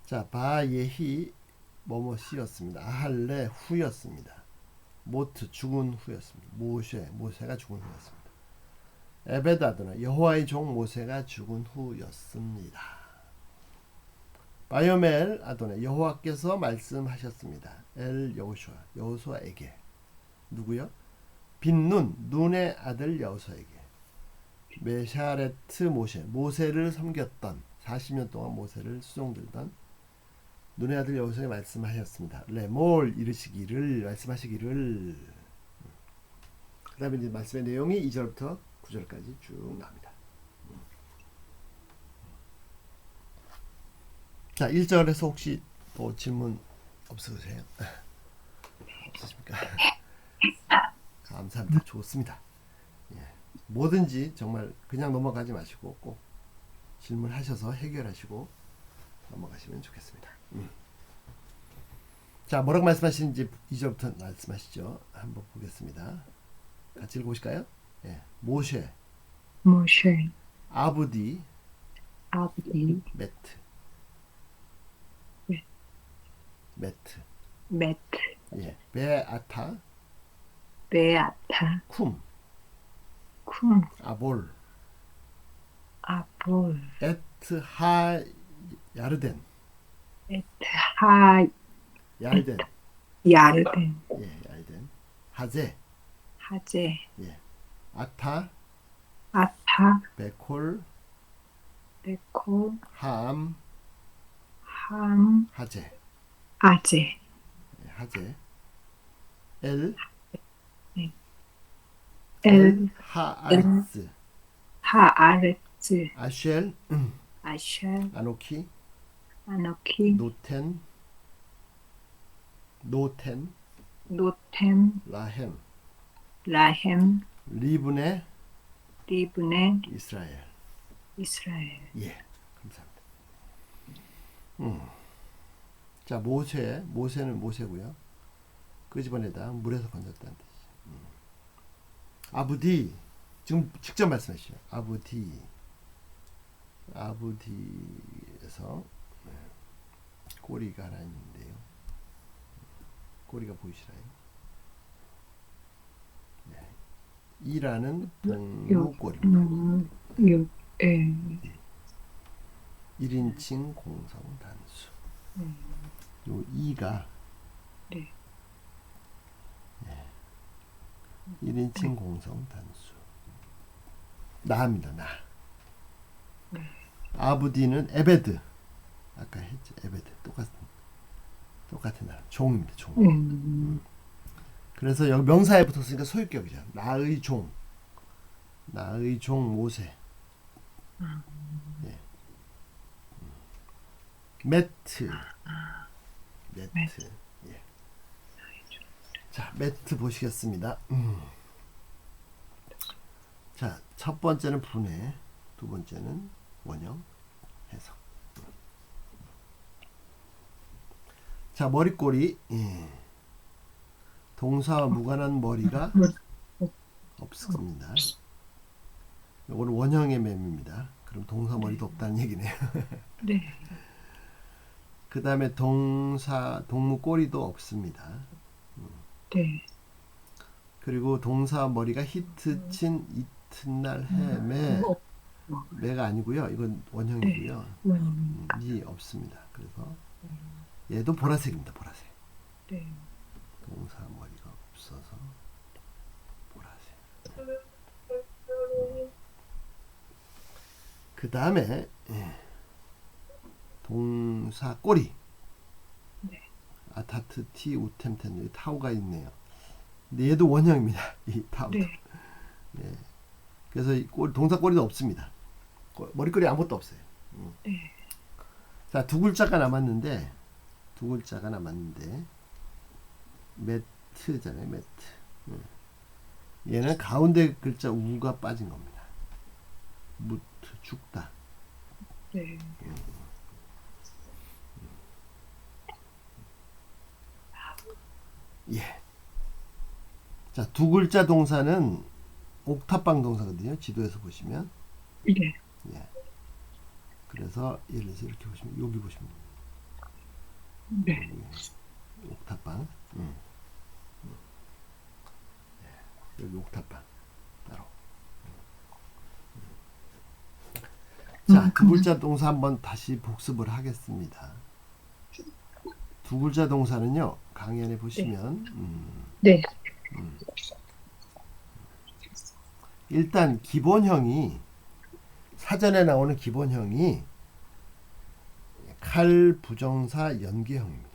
자, 바예히 뭐뭐시였습니다. 아할레 후였습니다. 모트 죽은 후였습니다. 모세가 죽은 후였습니다. 에베다드나 여호와의 종 모세가 죽은 후였습니다. 바요멜 아도네 여호와께서 말씀하셨습니다. 엘 여호수아에게 누구요? 빈눈 눈의 아들 여호수아에게 메샤레트 모세를 섬겼던 40년 동안 모세를 수종들던 눈의 아들 여호수아에 말씀하셨습니다. 레몰 이르시기를 말씀하시기를. 그 다음에 이제 말씀의 내용이 2절부터 9절까지 쭉 나옵니다. 자, 1절에서 혹시 또 질문 없으세요? 없으십니까? 감사합니다. 좋습니다. 예. 뭐든지 정말 그냥 넘어가지 마시고 꼭 질문하셔서 해결하시고 넘어가시면 좋겠습니다. 자, 뭐라고 말씀하시는지 2절부터 말씀하시죠. 한번 보겠습니다. 같이 읽어보실까요? 예. 모쉐 아부디 아브디, 메트 메트, 예. 베아타 베아타, 쿰 쿰, 아볼 아볼, 에트하 야르덴 에트하, 야르덴 야르덴, 예, 야르덴 하제 하제, 예. 아타 아타, 베콜 베콜, 함 함, 하제 아제, 예, 하제 엘 엘, 하아르츠 하아르츠, 아쉘 아쉘, 아노키 아노키, 노텐 노템, 라헴 라헴, 리브네 리브네, 이스라엘. 이스라엘. 예, 감사합니다. 자, 모세는 모세고요. 끄집어내다 물에서 건졌다는 뜻이죠. 아부디 지금 직접 말씀하시죠. 아부디 아부디에서 꼬리가 하나 있는데요. 꼬리가 보이시나요? 네. 이라는 동무꼬리입니다. 예. 1인칭 공성 단수. 요 이가 네. 1인칭 공성 단수. 나입니다. 나. 아부디는 에베드. 아까 했죠. 에베드. 똑같은 나. 종입니다. 종. 그래서 여기 명사에 붙었으니까 소유격이죠. 나의 종. 나의 종 모세. 예. 매트. 매트. 예. 자, 매트 보시겠습니다. 자, 첫 번째는 분해, 두 번째는 원형 해석. 자, 머리꼬리. 예. 동사와 무관한 머리가 없습니다. 이거는 원형의 맴입니다. 그럼 동사 머리도 없다는 얘기네요. 네. 그 다음에 동무 꼬리도 없습니다. 네. 그리고 동사 머리가 히트 친 이튿날 해매. 매가 아니고요. 이건 원형이고요. 이 없습니다. 그래서 얘도 보라색입니다. 보라색. 네. 동사 머리가 없어서 보라색. 그 다음에 동사 꼬리. 네. 아타트 티 우템텐 여기 타우가 있네요. 근데 얘도 원형입니다. 이 타우도. 네. 예. 그래서 이 동사 꼬리도 없습니다. 머리꼬리 아무것도 없어요. 네. 자, 두 글자가 남았는데 매트잖아요. 매트. 얘는 가운데 글자 우가 빠진 겁니다. 무트 죽다. 네. 예. 자, 두 글자 동사는 옥탑방 동사거든요. 지도에서 보시면. 네. 예. 그래서 예를 들어서 이렇게 보시면 여기 보시면 네. 옥탑방. 여기 옥탑방 따로. 자, 두 글자 동사 한번 다시 복습을 하겠습니다. 두 글자 동사는요, 강연에 보시면 네. 일단 기본형이 사전에 나오는 기본형이 칼 부정사 연계형입니다.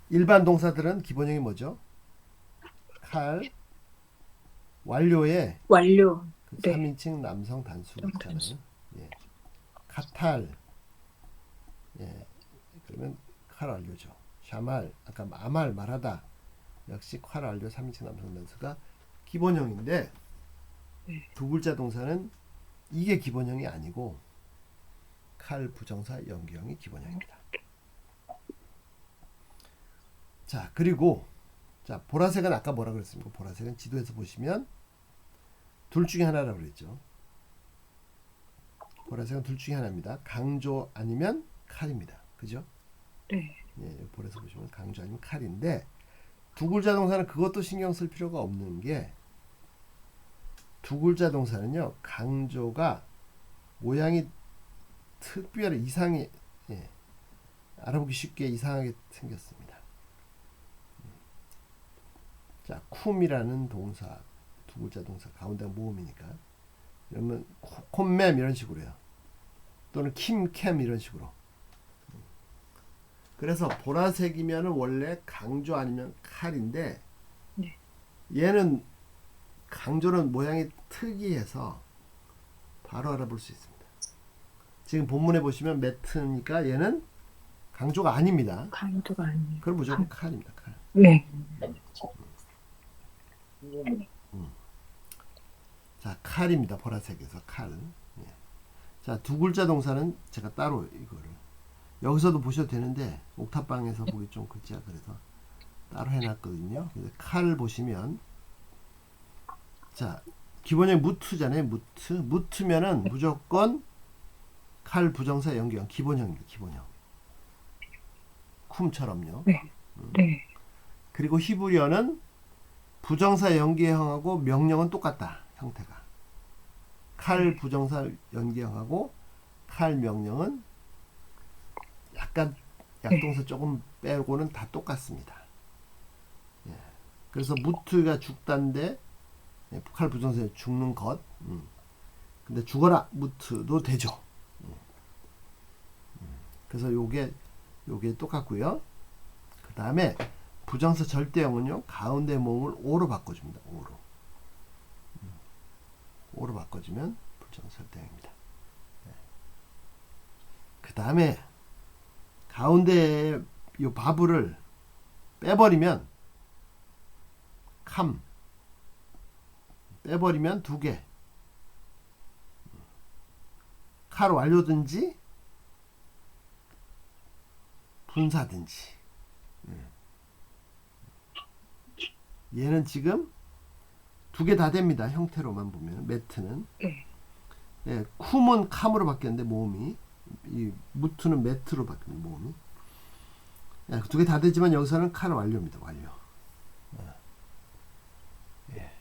일반 동사들은 기본형이 뭐죠? 칼 완료에 완료. 그 네. 3인칭 남성 단수 있잖아요. 예. 카탈. 예. 그러면 칼 완료죠. 샤말, 아까 아말 말하다. 역시 칼 완료 3인칭 남성 단수가 기본형인데 네. 두 글자 동사는 이게 기본형이 아니고 칼 부정사 연계형이 기본형입니다. 자, 그리고 자, 보라색은 아까 뭐라 그랬습니까? 보라색은 지도에서 보시면 둘 중에 하나라고 그랬죠. 보라색은 둘 중에 하나입니다. 강조 아니면 칼입니다. 그죠? 네. 예, 보라색 보시면 강조 아니면 칼인데 두 글자 동사는 그것도 신경 쓸 필요가 없는 게 두 글자 동사는요. 강조가 모양이 특별히 이상해 알아보기 쉽게 이상하게 생겼습니다. 자, 쿰이라는 동사 두 글자 동사 가운데 모음이니까 그러면 콤맴 이런 식으로요. 또는 킴캠 이런 식으로. 그래서 보라색이면 원래 강조 아니면 칼인데 네. 얘는 강조는 모양이 특이해서 바로 알아볼 수 있습니다. 지금 본문에 보시면 매트니까 얘는 강조가 아닙니다. 강조가 아니에요. 그럼 무조건 칼입니다. 칼. 네. 자, 칼입니다. 보라색에서 칼. 예. 자, 두 글자 동사는 제가 따로 이거를 여기서도 보셔도 되는데 옥탑방에서 보기 좀 글자가 그래서 따로 해놨거든요. 칼 보시면 자, 기본형이 무트잖아요. 무트면은 무조건 칼 부정사 연기형 기본형입니다. 기본형. 쿰처럼요. 네. 네. 그리고 히브리어는 부정사 연기형하고 명령은 똑같다. 형태가. 칼 부정사 연기형하고 칼 명령은 약간 약동사 조금 빼고는 다 똑같습니다. 예. 그래서 무트가 죽다인데 칼 부정사에 죽는 것. 근데 죽어라 무트도 되죠. 그래서 요게 똑같고요. 그 다음에 부정사 절대형은요, 가운데 모음을 오로 바꿔줍니다. 오로 바꿔주면 부정사 절대형입니다. 그 다음에 가운데 요 바브를 빼버리면 빼버리면 두 개. 칼 완료든지 분사든지. 얘는 지금 두 개 다 됩니다. 형태로만 보면 매트는. 예, 쿰은 캄으로 바뀌었는데 모음이, 이 무트는 매트로 바뀌는 모음이. 예, 두 개 다 되지만 여기서는 칼 완료입니다. 완료. 예.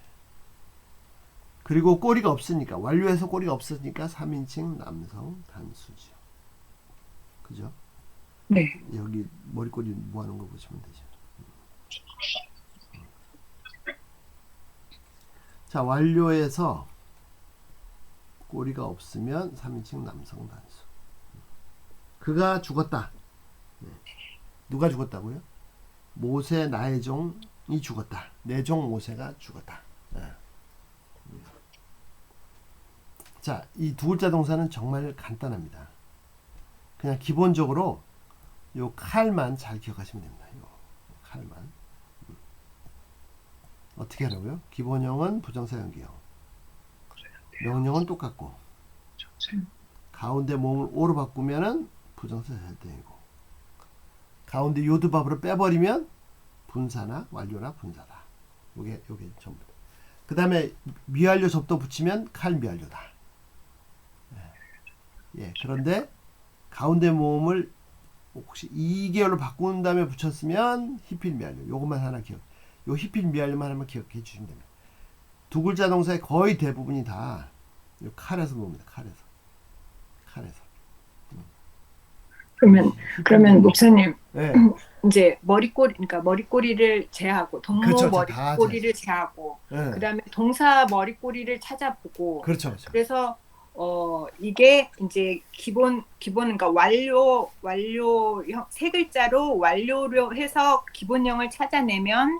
그리고 꼬리가 없으니까, 완료해서 꼬리가 없으니까 3인칭 남성 단수죠. 그죠? 네. 여기 머리꼬리 모아놓은 거 보시면 되죠. 자, 완료해서 꼬리가 없으면 3인칭 남성 단수. 그가 죽었다. 누가 죽었다고요? 모세 나의 종이 죽었다. 내 종 모세가 죽었다. 자, 이 두 글자 동사는 정말 간단합니다. 그냥 기본적으로 요 칼만 잘 기억하시면 됩니다. 요 칼만. 어떻게 하라고요? 기본형은 부정사 연기형. 명령은 똑같고. 가운데 모음을 오로 바꾸면은 부정사 절대형이고. 가운데 요드밥으로 빼버리면 분사나 완료나 분사다. 요게 전부. 그 다음에 미완료 접도 붙이면 칼 미완료다. 예, 그런데 가운데 모음을 혹시 2개월로 바꾼 다음에 붙였으면 히필 미완료. 요것만 하나 기억. 요 히필 미완료만 하나만 기억해 주시면 됩니다. 두 글자 동사의 거의 대부분이 다 요 칼에서 봅니다. 칼에서. 그러면 목사님, 네. 이제 그러니까 머리꼬리를 제하고 동무 그렇죠, 머리꼬리를 제하고, 네. 그다음에 동사 머리꼬리를 찾아보고, 그렇죠. 그래서 이게 이제 기본 그러니까 완료형 세 글자로 완료로 해서 기본형을 찾아내면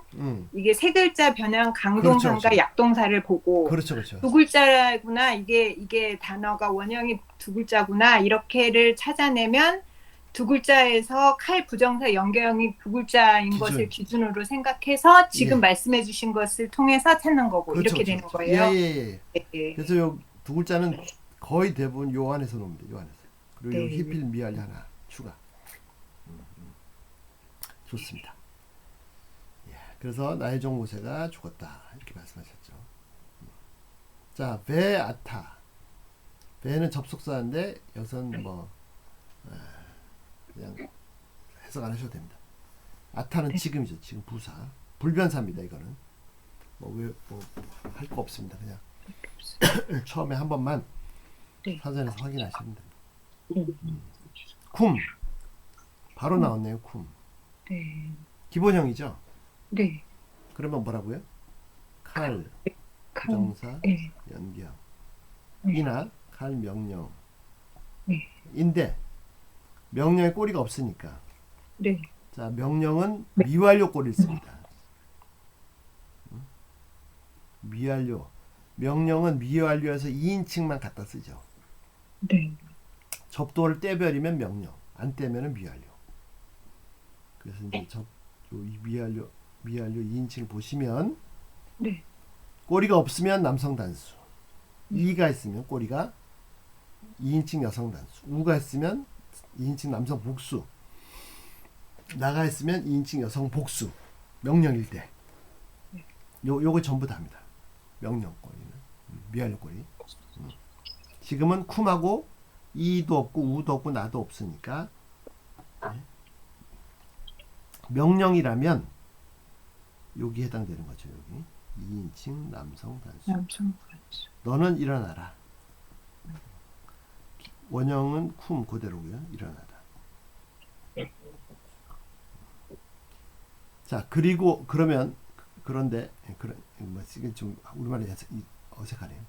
이게 세 글자 변형 강동사인가 그렇죠. 약동사를 보고, 그렇죠. 두 글자구나, 이게 단어가 원형이 두 글자구나 이렇게를 찾아내면 두 글자에서 칼 부정사 연결형이 두 글자인 것을 기준으로 생각해서 지금 말씀해 주신 것을 통해서 찾는 거고, 이렇게 되는 거예요. 예. 네. 그래서 요 두 글자는 거의 대부분 요 안에서 놓습니다. 요 안에서. 그리고 요 히필 미완료 하나 추가. 좋습니다. 예, 그래서 나의 종 모세가 죽었다. 이렇게 말씀하셨죠. 자, 베아타. 베는 접속사인데 여기서는 뭐 그냥 해석 안 하셔도 됩니다. 아타는 지금이죠. 지금 부사. 불변사입니다. 이거는 뭐 할 거 없습니다. 그냥 처음에 한 번만 사전에서 확인하시면 됩니다. 쿰 바로 나왔네요. 쿰. 네. 기본형이죠. 네. 그러면 뭐라고요? 칼 부정사 연기형 이나 칼 명령 인데 명령에 꼬리가 없으니까. 네. 자, 명령은 미완료 꼬리를 씁니다. 미완료. 명령은 미완료에서 2인칭만 갖다 쓰죠. 네. 접도를 떼버리면 명령, 안 떼면은 미완료. 그래서 이제 미완료 2인칭 보시면 꼬리가 없으면 남성 단수, 이가 있으면 꼬리가 2인칭 여성 단수, 우가 있으면 2인칭 남성 복수, 나가 있으면 2인칭 여성 복수. 명령일 때 요거 전부 다 합니다. 명령꼬리는 미완료꼬리. 지금은 쿰하고 이도 없고 우도 없고 나도 없으니까 명령이라면 여기 해당되는 거죠. 여기 2인칭 남성 단수. 남성 단수. 너는 일어나라. 원형은 쿰 그대로고요. 일어나다. 자, 그리고 그러면 그런데 그런 뭐 이게 좀 우리말에 어색하네요.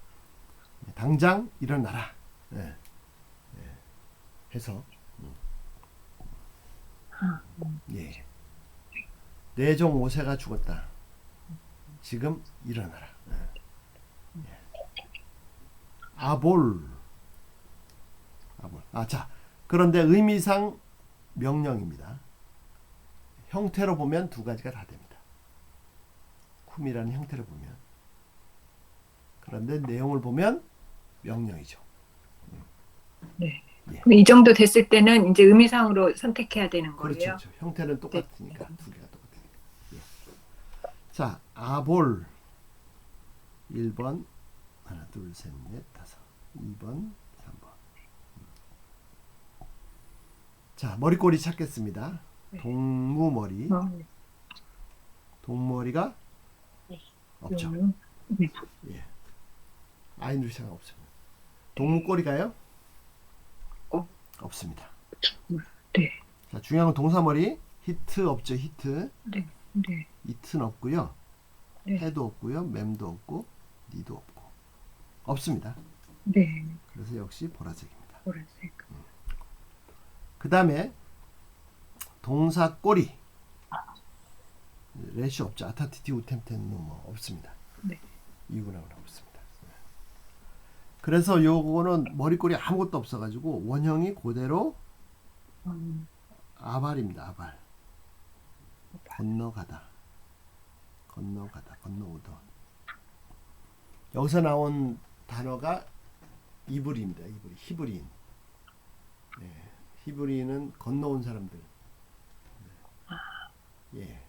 당장 일어나라. 예. 해서 예. 내종 5세가 죽었다. 지금 일어나라. 예. 아볼. 자, 그런데 의미상 명령입니다. 형태로 보면 두 가지가 다 됩니다. 쿰이라는 형태를 보면. 그런데 내용을 보면 명령이죠. 네. 예. 그럼 이 정도 됐을 때는 이제 의미상으로 선택해야 되는 거예요. 그렇죠. 형태는 똑같으니까 두 개가 똑같으니까. 예. 자, 아볼 1번 하나 둘 셋 넷 다섯 2번 3번. 자, 머리꼬리 찾겠습니다. 네. 동무머리. 동머리가 없죠. 네. 예. 아이누리샤가 없습니다. 동무꼬리가요? 없습니다. 네. 자, 중요한 건 동사머리. 히트 없죠. 히트. 네. 네. 이트는 없고요. 네. 해도 없고요. 맴도 없고 니도 없고 없습니다. 네. 그래서 역시 보라색입니다. 보라색. 그 다음에 동사 꼬리. 렛이 없죠. 아타티티 우템텐 노모 없습니다. 네. 이구나구나 없습니다. 그래서 요거는 머리꼬리 아무것도 없어가지고 원형이 그대로 아발입니다. 아발. 건너가다. 건너가다. 건너오던. 여기서 나온 단어가 이브리입니다. 이브리. 히브리인. 네. 히브리인은 건너온 사람들. 예.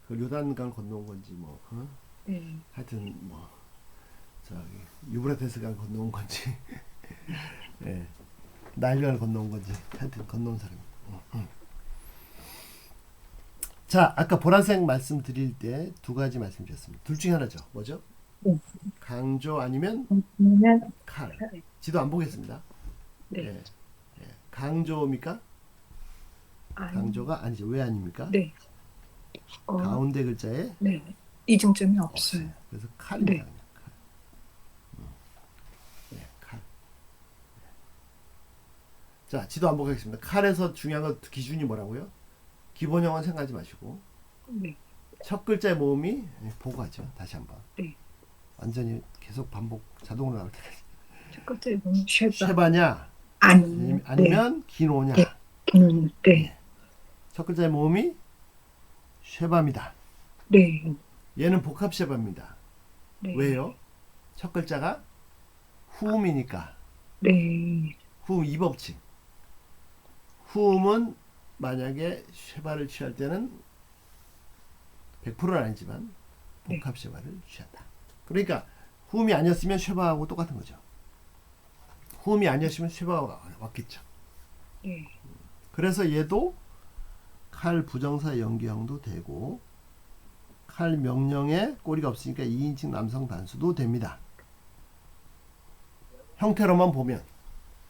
그 요단강 건너온 건지 뭐. 네. 하여튼 뭐 저기 유브라테스강 건너온 건지 예. 나일강을 건너온 건지 하여튼 건너온 사람. 자, 아까 보라색 말씀드릴 때 두 가지 말씀드렸습니다. 둘 중에 하나죠. 뭐죠? 강조 아니면 칼. 지도 안 보겠습니다. 네. 예. 예. 강조입니까? 강조가 아니죠. 왜 아닙니까? 네. 가운데 글자에 네. 이중점이 없어요. 그래서 칼입니다. 네. 칼. 네, 칼. 자, 지도 안 보겠습니다. 칼에서 중요한 건 기준이 뭐라고요? 기본형은 생각하지 마시고 네. 첫 글자의 모음이 보고 하죠. 다시 한번. 네. 완전히 계속 반복 자동으로 나올 때까지. 첫 번째 보면 쉐바. 쉐바냐 아니면 기노냐. 네. 기노냐. 네. 첫 글자의 모음이 쉐바입니다. 네. 얘는 복합 쉐바입니다. 네. 왜요? 첫 글자가 후음이니까. 네. 후음 이 법칙. 후음은 만약에 쉐바를 취할 때는 100%는 아니지만 복합 쉐바를 취한다. 그러니까 후음이 아니었으면 쉐바하고 똑같은 거죠. 후음이 아니었으면 쉐바가 왔겠죠. 네. 그래서 얘도 칼 부정사 연기형도 되고 칼 명령에 꼬리가 없으니까 2인칭 남성 단수도 됩니다. 형태로만 보면.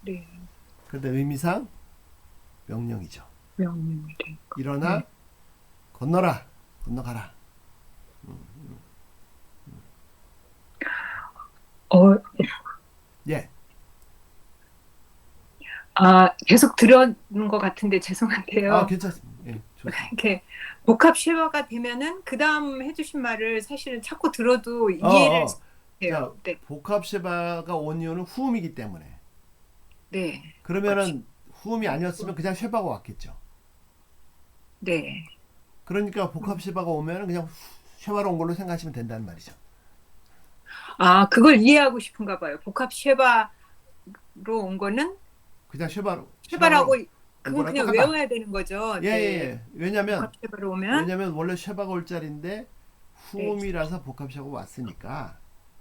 네. 그런데 의미상 명령이죠. 명령이 돼. 일어나, 네. 건너라, 건너가라. 예. 계속 들은 것 같은데 죄송한데요. 괜찮습니다. 예, 좋습니다. 이렇게 복합 쉐바가 되면은 그 다음 해주신 말을 사실은 자꾸 들어도 이해를 해요. 자, 네. 복합 쉐바가 온 이유는 후음이기 때문에. 네. 그러면은 후음이 아니었으면 그냥 쉐바가 왔겠죠. 네. 그러니까 복합 쉐바가 오면은 그냥 쉐바로 온 걸로 생각하시면 된다는 말이죠. 그걸 이해하고 싶은가 봐요. 복합 쉐바로 온 거는 그냥 쉐바라고. 그건 그냥 똑같다. 외워야 되는 거죠. 예, 네. 예. 왜냐면 복합 쉐바로 오면 원래 쉐바가 올 자리인데 후음이라서 복합시하고 왔으니까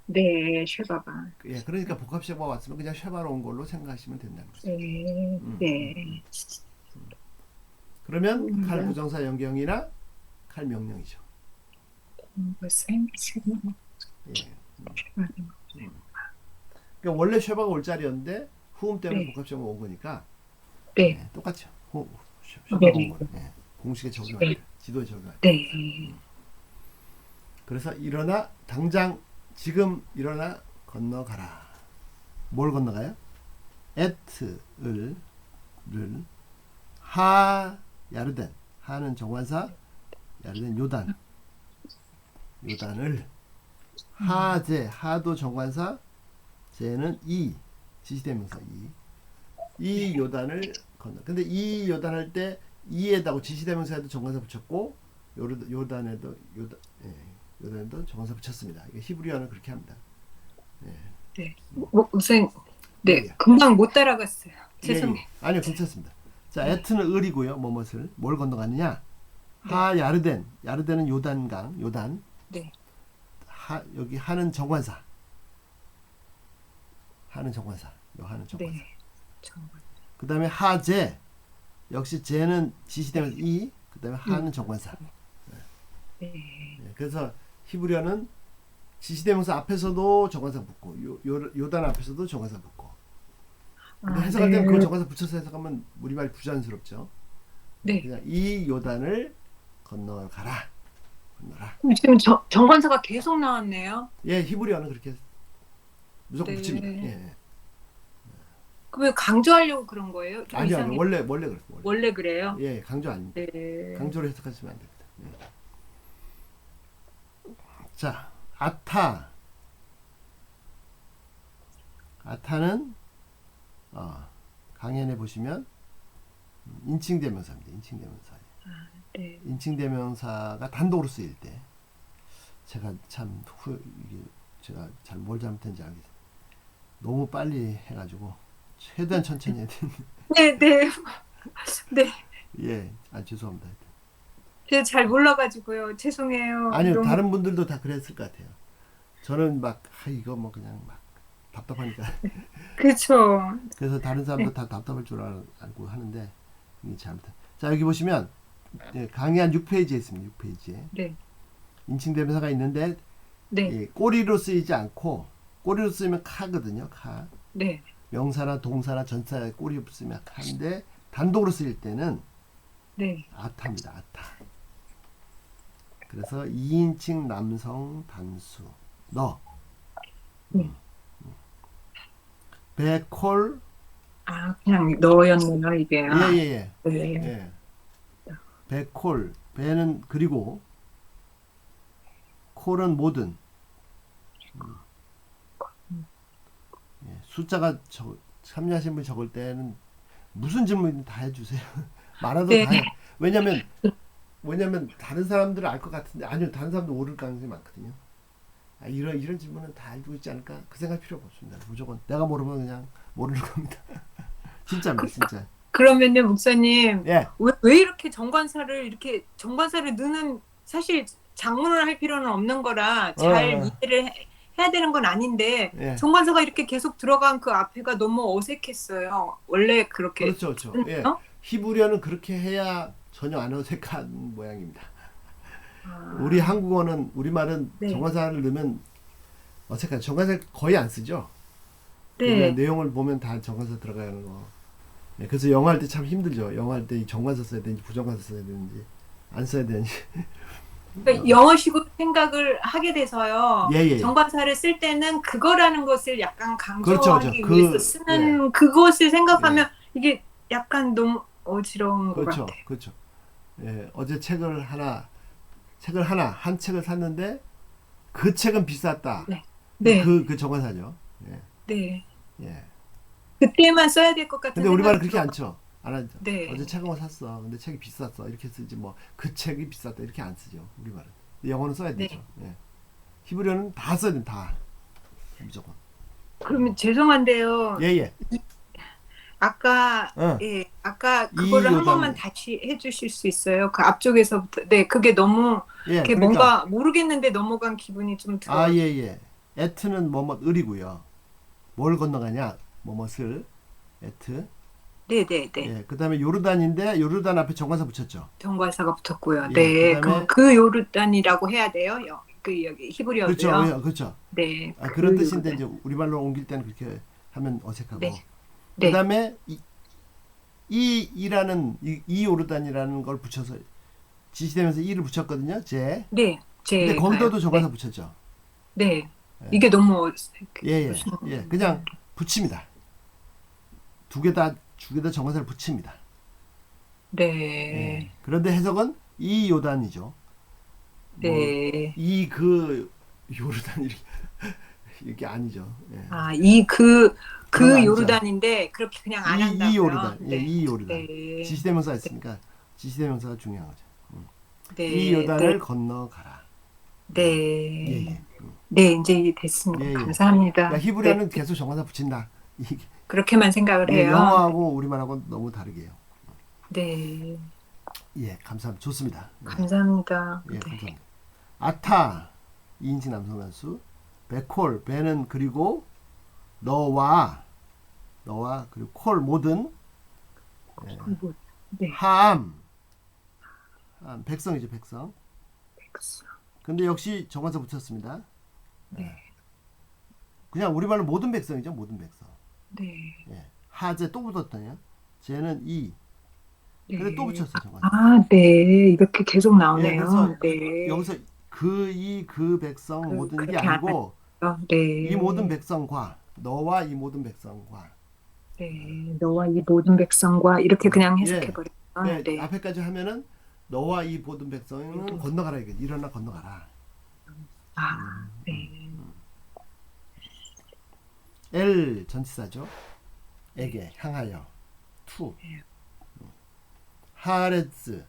네, 쉐바가. 예, 그러니까 복합시하고 왔으면 그냥 쉐바로 온 걸로 생각하시면 된다는 거죠. 네, 네. 그러면 칼 부정사 연경이나 칼 명령이죠. 예. 그러니까 원래 쉐바가 올 자리였는데 후음 때문에 네. 복합시하고 온 거니까 네, 예, 똑같죠. 쉐바가 온 거는 예, 공식에 적용할 네. 때, 지도에 적용할 때. 네. 그래서 일어나 당장 지금 일어나 건너가라. 뭘 건너가요? 를 하 야르덴 하는 정관사 야르덴 요단을 하제 하도 정관사 제는 이 지시대명사 이 요단을 건너. 근데 이 요단 할 때 이에다가 지시대명사에도 정관사 붙였고 요단에도 정관사 붙였습니다. 이게 히브리어는 그렇게 합니다. 예. 네. 우선 네, 예, 예. 금방 못 따라갔어요. 죄송해요. 예, 예. 아니요, 괜찮습니다. 자, 에트는 을이고요. 뭘 건너가느냐? 하 야르덴은 요단강, 요단. 네. 여기 하는 정관사. 요 하는 정관사. 네. 정말. 그다음에 하제 역시 제는 지시되면서 이, 그다음에 하는 정관사. 네. 예, 그래서 히브리어는 지시대명사 앞에서도 정관사 붙고 요단 앞에서도 정관사 붙고. 근데 해석할 때는 그 정관사 붙여서 해석하면 우리말 부자연스럽죠. 네. 그냥 이 요단을 건너라. 지금 정관사가 계속 나왔네요. 예, 히브리어는 그렇게 무조건 네. 붙입니다. 예. 그왜 강조하려고 그런 거예요? 좀 아니요, 이상해. 원래 그렇고. 원래 그래요? 예, 강조 아닙니다. 네. 강조로 해석하시면 안 됩니다. 예. 자, 아타는 강연에 보시면 인칭대명사입니다. 네. 인칭대명사가 단독으로 쓰일 때 제가 잘 뭘 잘못했는지 알겠어요. 너무 빨리 해가지고 최대한 천천히 해야 되는데. 네, 네. 네. 예, 죄송합니다. 제가 잘 몰라가지고요. 죄송해요. 아니요, 너무... 다른 분들도 다 그랬을 것 같아요. 저는 막 이거 뭐 그냥 막 답답하니까. 그렇죠. 그래서 다른 사람도 다 답답할 줄 알고 하는데 이게 잘못. 자, 여기 보시면 강의 한 6페이지에 있습니다. 6페이지에 네. 인칭대명사가 있는데 네. 꼬리로 쓰이지 않고 꼬리로 쓰면 카거든요. 카. 네. 명사나 동사나 전사에 꼬리 쓰면 카인데 단독으로 쓰일 때는 네. 아타입니다. 아타. 그래서 2인칭 남성 단수 너. 베콜. 그냥 너였네요, 이게요. 예. 네. 예. 베콜. 베는 그리고 콜은 모든. 예. 숫자가 참여하신 분 적을 때는 무슨 질문이든 다 해주세요. 말아도 네. 다 해. 왜냐면 다른 사람들은 알 것 같은데 아니요, 다른 사람도 모를 가능성이 많거든요. 이런 질문은 다 알고 있지 않을까? 그 생각 필요가 없습니다. 무조건 내가 모르면 그냥 모르는 겁니다. 진짜입니다, 진짜. 그러면요, 목사님. 예. 왜 이렇게 정관사를 넣는, 사실 장문을 할 필요는 없는 거라 잘 이해를 해야 되는 건 아닌데 예. 정관사가 이렇게 계속 들어간 그 앞에가 너무 어색했어요. 원래 그렇게. 그렇죠. 예. 히브리어는 그렇게 해야 전혀 안 어색한 모양입니다. 우리 한국어는 우리말은 네. 정관사를 넣으면 어색하죠. 정관사 거의 안 쓰죠. 네. 내용을 보면 다 정관사 들어가는 거. 네, 그래서 영어 할 때 참 힘들죠. 영어 할 때 정관사 써야 되는지 부정관사 써야 되는지 안 써야 되는지. 그러니까 영어식으로 생각을 하게 돼서요. 예. 정관사를 쓸 때는 그거라는 것을 약간 그렇죠. 강조하기 위해서 쓰는 그것을 생각하면 이게 약간 너무 어지러운 것 같아요. 그렇죠. 예, 어제 한 책을 샀는데 그 책은 비쌌다. 네. 그 정관사죠. 예. 네. 예. 그때만 써야 될 것 같은. 근데 우리말은 그렇게 안 쳐. 안 하죠. 네. 어제 책 한권 샀어. 근데 책이 비쌌어. 이렇게 쓰지 뭐 그 책이 비쌌다 이렇게 안 쓰죠. 우리말은. 영어는 써야 되죠. 예. 히브리어는 다 써야 돼. 다. 무조건. 그러면 죄송한데요. 예. 아까 그거를 한 번만 다시 해주실 수 있어요? 그 앞쪽에서부터. 네, 그게 너무 예, 그게 그러니까 뭔가 모르겠는데 넘어간 기분이 좀 들어요. 예. 에트는 뭐뭐 을이고요. 뭘 건너가냐? 뭐뭐을 에트. 네네네. 예, 그다음에 요르단인데 요르단 앞에 정관사 붙였죠. 정관사가 붙었고요. 예, 네, 그럼 그다음에 그 요르단이라고 해야 돼요. 그 여기 그렇죠. 히브리어도요. 예, 그렇죠. 네, 아, 그런 그 뜻인데 요르단. 이제 우리말로 옮길 때는 그렇게 하면 네, 어색하고. 네, 그다음에 이라는 이 요르단이라는 걸 붙여서 지시되면서 이를 붙였거든요. 제. 네, 근데 제가요. 거기다도 네, 정관사 붙였죠. 네. 예. 이게 너무 예. 무슨 그냥 붙입니다. 두 개 다 정관사를 붙입니다. 예. 네, 그런데 해석은 이 요단이죠. 뭐 네. 이 그 요르단 이게 아니죠. 예. 아, 그런 거 그 아니죠. 요르단인데 그렇게 그냥 안 이 한다고요. 요르단. 예, 네, 이 요르단. 네, 지시대명사 했으니까 지시대명사가 중요한 거죠. 이 네, 네, 요단을 건너가라. 예, 네. 예. 네, 이제 됐습니다. 예, 예. 그러니까 감사합니다. 네, 히브리어는 계속 정관사 붙인다. 이게 그렇게만 생각을 예, 해요. 영어하고 우리말하고 너무 다르게요. 네, 예, 감사합니다. 좋습니다. 예, 감사합니다. 예, 네, 감사합니다. 아타 2인칭 남성관수 베콜 베는 그리고 너와 그리고 콜 모든 예, 뭐, 네, 함 백성이죠 백성. 근데 역시 정관사 붙였습니다. 네, 그냥 우리말로 모든 백성이죠 모든 백성. 네, 예. 하제 또 붙었다냐? 쟤는 이. 네. 그래 또 붙였어 정관사. 아, 네, 이렇게 계속 예, 그래서 나오네요. 네, 여기서 그 백성 모든 이게 그렇게 안 아니고 하죠. 이 모든 네, 백성과 너와 이 모든 백성과 네, 너와 이 모든 백성과 이렇게 그냥 예, 해석해버려요. 예 네, 앞에까지 하면은 너와 이 모든 백성은 모든 건너가라 이게 일어나 건너가라. 아, 네, 엘 전치사죠. 에게 향하여 투 하레츠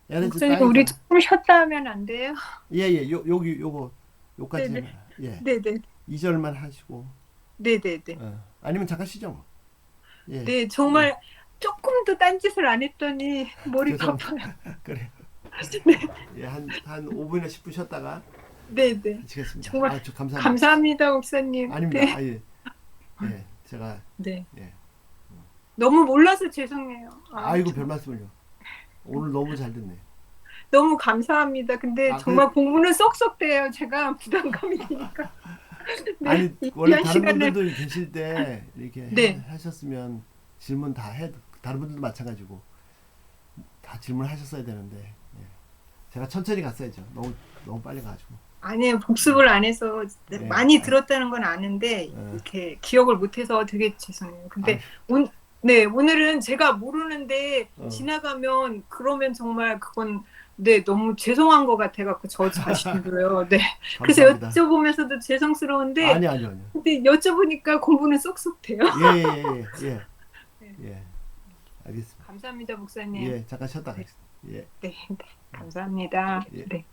에레츠 목사님 우리 땅이다. 조금 쉬었다 하면 안 돼요? 예예 여기 요까지 네네, 해봐라. 예 네네, 2절만 하시고 네네네. 아니면 잠깐 쉬죠 뭐. 예, 네, 예. 정말 조금도 딴짓을 안 했더니 머리가 죄송합니다. 아파요. 그래. 네, 예, 한 5분이나 10분 쉬었다가 네네. 마치겠습니다. 정말 아, 저 감사합니다. 감사합니다, 목사님. 아닙니다. 네, 아, 예. 예, 제가 네. 예. 너무 몰라서 죄송해요. 아, 아이고 별 말씀을요. 오늘 너무 잘 듣네. 너무 감사합니다. 근데 아, 정말 공부는 쏙쏙 돼요. 제가 부담감이 드니까. 네, 아니 이 원래 귀한 다른 시간을. 분들도 계실 때 이렇게 네, 하셨으면 질문 다 해도 다른 분들도 마찬가지고 다 질문하셨어야 되는데 예. 제가 천천히 갔어야죠. 너무 빨리 가지고. 아니에요. 복습을 안 해서 예. 많이 들었다는 건 아는데 이렇게 기억을 못해서 되게 죄송해요. 근데 네, 오늘은 제가 모르는데 지나가면 그러면 정말 그건 네, 너무 죄송한 것 같아갖고 저 자신도요. 네. 그래서 감사합니다. 여쭤보면서도 죄송스러운데 아니요. 근데 여쭤보니까 공부는 쏙쏙 돼요. 예. 알겠습니다. 감사합니다, 목사님. 예, 잠깐 쉬었다 가겠습니다. 예. 네, 네. 감사합니다. 예. 네.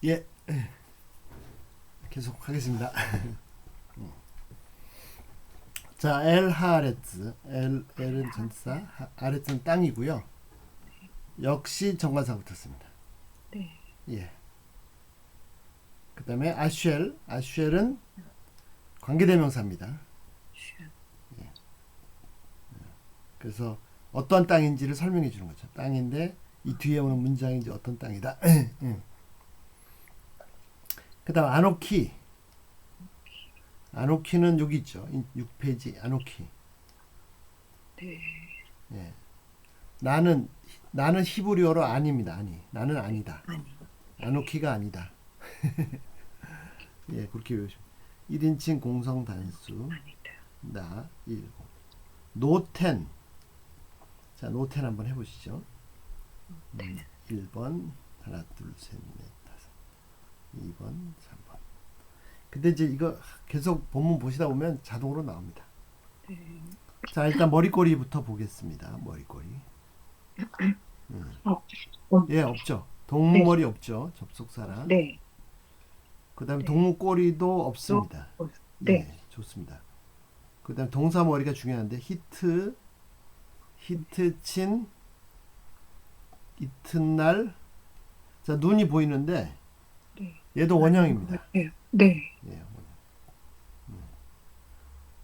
예, 계속 하겠습니다. 자, 엘 하아레츠, 엘은 전치사, 아레츠는 땅이고요. 역시 정관사 붙었습니다. 네. 예. 그 다음에 아쉘은 관계대명사입니다. 그래서 어떤 땅인지를 설명해 주는 거죠. 땅인데 이 뒤에 오는 문장이 이제 어떤 땅이다. 그 다음 아노키는 여기 있죠. 6페이지 아노키. 네. 예. 나는 히브리어로 아닙니다. 나는 아니다. 아니. 아노키가 아니다. 예, 그렇게 외우시면 1인칭 공성 단수. 아니다. 나 1. 노텐. 자, 노텐 한번 해보시죠. 1번 하나 둘 셋 넷 다섯 2번 3번. 근데 이제 이거 계속 본문 보시다 보면 자동으로 나옵니다. 네. 자, 일단 머리꼬리부터 보겠습니다. 머리꼬리. 예, 없죠. 동물머리 없죠. 접속사라. 네. 그 다음에 동물꼬리도 없습니다. 네. 예, 좋습니다. 그 다음에 동사머리가 중요한데 히트, 이튿날. 자, 눈이 보이는데 네. 얘도 원형입니다. 네. 네. 예, 원형.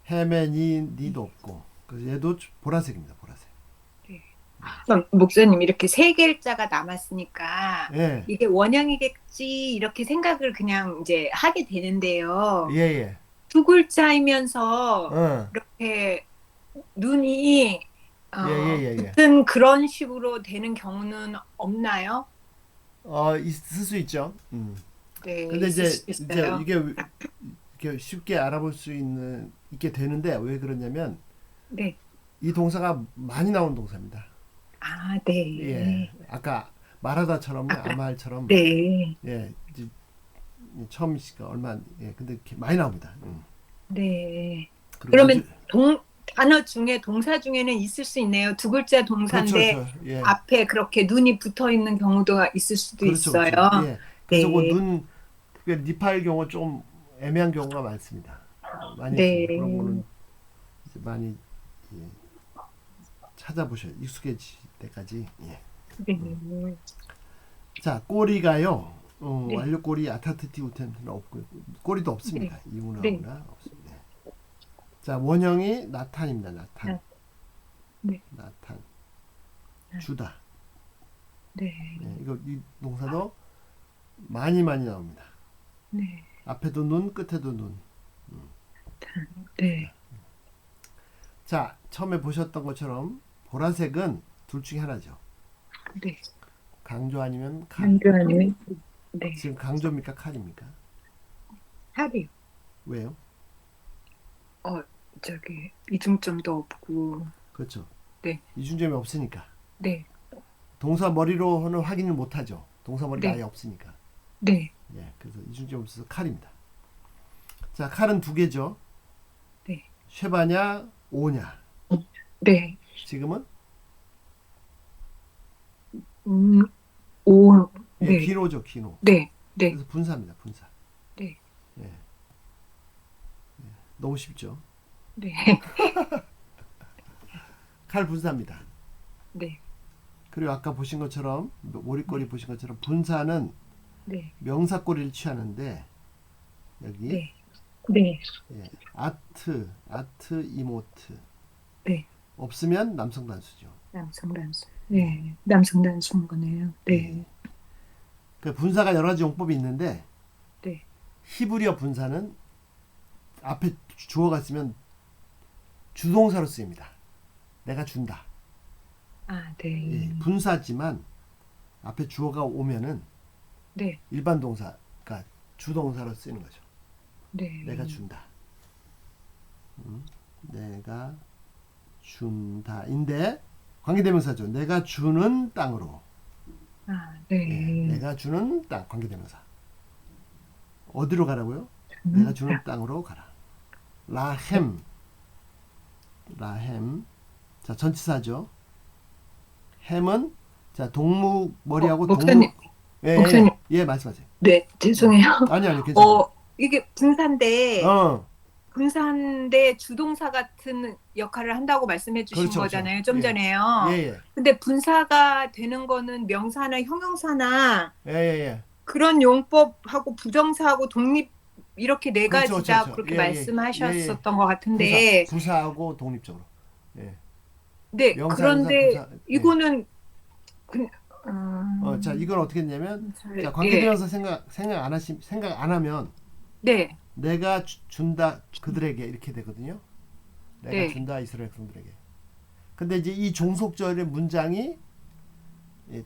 해맨이니도 없고, 그래서 얘도 보라색입니다. 보라색. 그럼 목사님 이렇게 세 글자가 남았으니까 예, 이게 원형이겠지 이렇게 생각을 그냥 이제 하게 되는데요. 예. 두 글자이면서 어, 이렇게 눈이 예. 붙은 그런 식으로 되는 경우는 없나요? 있을 수 있죠. 네. 근데 있을 수 이제 있어요. 이게 쉽게 알아볼 수 있게 되는데 왜 그러냐면 네. 이 동사가 많이 나온 동사입니다. 아, 네. 예, 아까 말하다처럼 아말처럼 네. 예, 이제 처음 시가 얼마 근데 이렇게 많이 나옵니다. 네. 그리고 그러면 단어 중에 동사 중에는 있을 수 있네요. 두 글자 동사인데 그렇죠. 예. 앞에 그렇게 눈이 붙어 있는 경우도 있을 수도 그렇죠, 있어요. 그렇죠. 예. 그래서 네. 그 니파일 경우 좀 애매한 경우가 많습니다. 많이 네. 있습니다. 그런 거는 이제 많이 예, 찾아보셔야 익숙해질 때까지. 예. 네. 자, 꼬리가요. 네. 완료 꼬리 아타트티 우텐은 없고요. 꼬리도 없습니다. 이문화나 없습니다. 자, 원형이 나탄입니다. 나탄. 네. 나탄. 주다. 네. 예, 이 동사도 많이 나옵니다. 네. 앞에도 눈, 끝에도 눈. 네. 자, 처음에 보셨던 것처럼 보라색은 둘 중에 하나죠. 네. 강조 아니면 칼. 한교안은 네. 지금 강조입니까? 칼입니까? 하리요. 왜요? 저기 이중점도 없고. 그렇죠. 네. 이중점이 없으니까. 네. 동사 머리로는 확인을 못하죠. 동사 머리가 네. 아예 없으니까. 네. 예, 그래서 이중점이 없어서 칼입니다. 자, 칼은 두 개죠. 네. 쉐바냐, 오냐. 네. 지금은 오. 예, 네. 귀노죠, 귀노. 네. 네. 그래서 분사입니다, 분사. 네. 예. 너무 쉽죠. 네. 칼 분사입니다. 네. 그리고 아까 보신 것처럼 머리꼬리 보신 것처럼 분사는 네. 명사꼬리를 취하는데 여기 네. 네. 예, 아트, 이모트 네. 없으면 남성 단수죠. 남성 단수. 네. 남성 단수인 거네요. 네. 그 분사가 여러 가지 용법이 있는데 네. 히브리어 분사는 앞에 주어가 있으면 주동사로 쓰입니다. 내가 준다. 아, 네. 예, 분사지만 앞에 주어가 오면은 네. 일반 동사가 주동사로 쓰이는 거죠. 네. 내가 준다. 내가 준다인데 관계대명사죠. 내가 주는 땅으로. 아, 네. 예, 내가 주는 땅 관계대명사. 어디로 가라고요? 내가 주는 땅으로 가라. 라햄. 자, 전치사죠. 햄은 자, 동무 머리하고 목사님. 동무 목사님. 예, 말씀하세요. 네, 죄송해요. 아니 괜찮아. 이게 분사인데 어, 분사인데 주동사 같은 역할을 한다고 말씀해 주신 그렇죠, 그렇죠. 거잖아요. 좀 예, 예, 전에요. 예, 근데 분사가 되는 거는 명사나 형용사나 예, 예, 예. 그런 용법하고 부정사하고 독립 이렇게 네 그렇죠, 그렇죠, 가지다 그렇죠. 그렇게 예, 예, 예, 예. 말씀하셨었던 것 같은데, 부사하고 독립적으로. 예, 네, 명사, 형사, 그런데 부사. 예. 이거는 그, 자, 이건 어떻게 했냐면, 자, 예, 관계대명사 생각 안 하면 네, 내가 준다 그들에게 이렇게 되거든요. 내가 네, 준다 이스라엘 백성들에게. 근데 이제 이 종속절의 문장이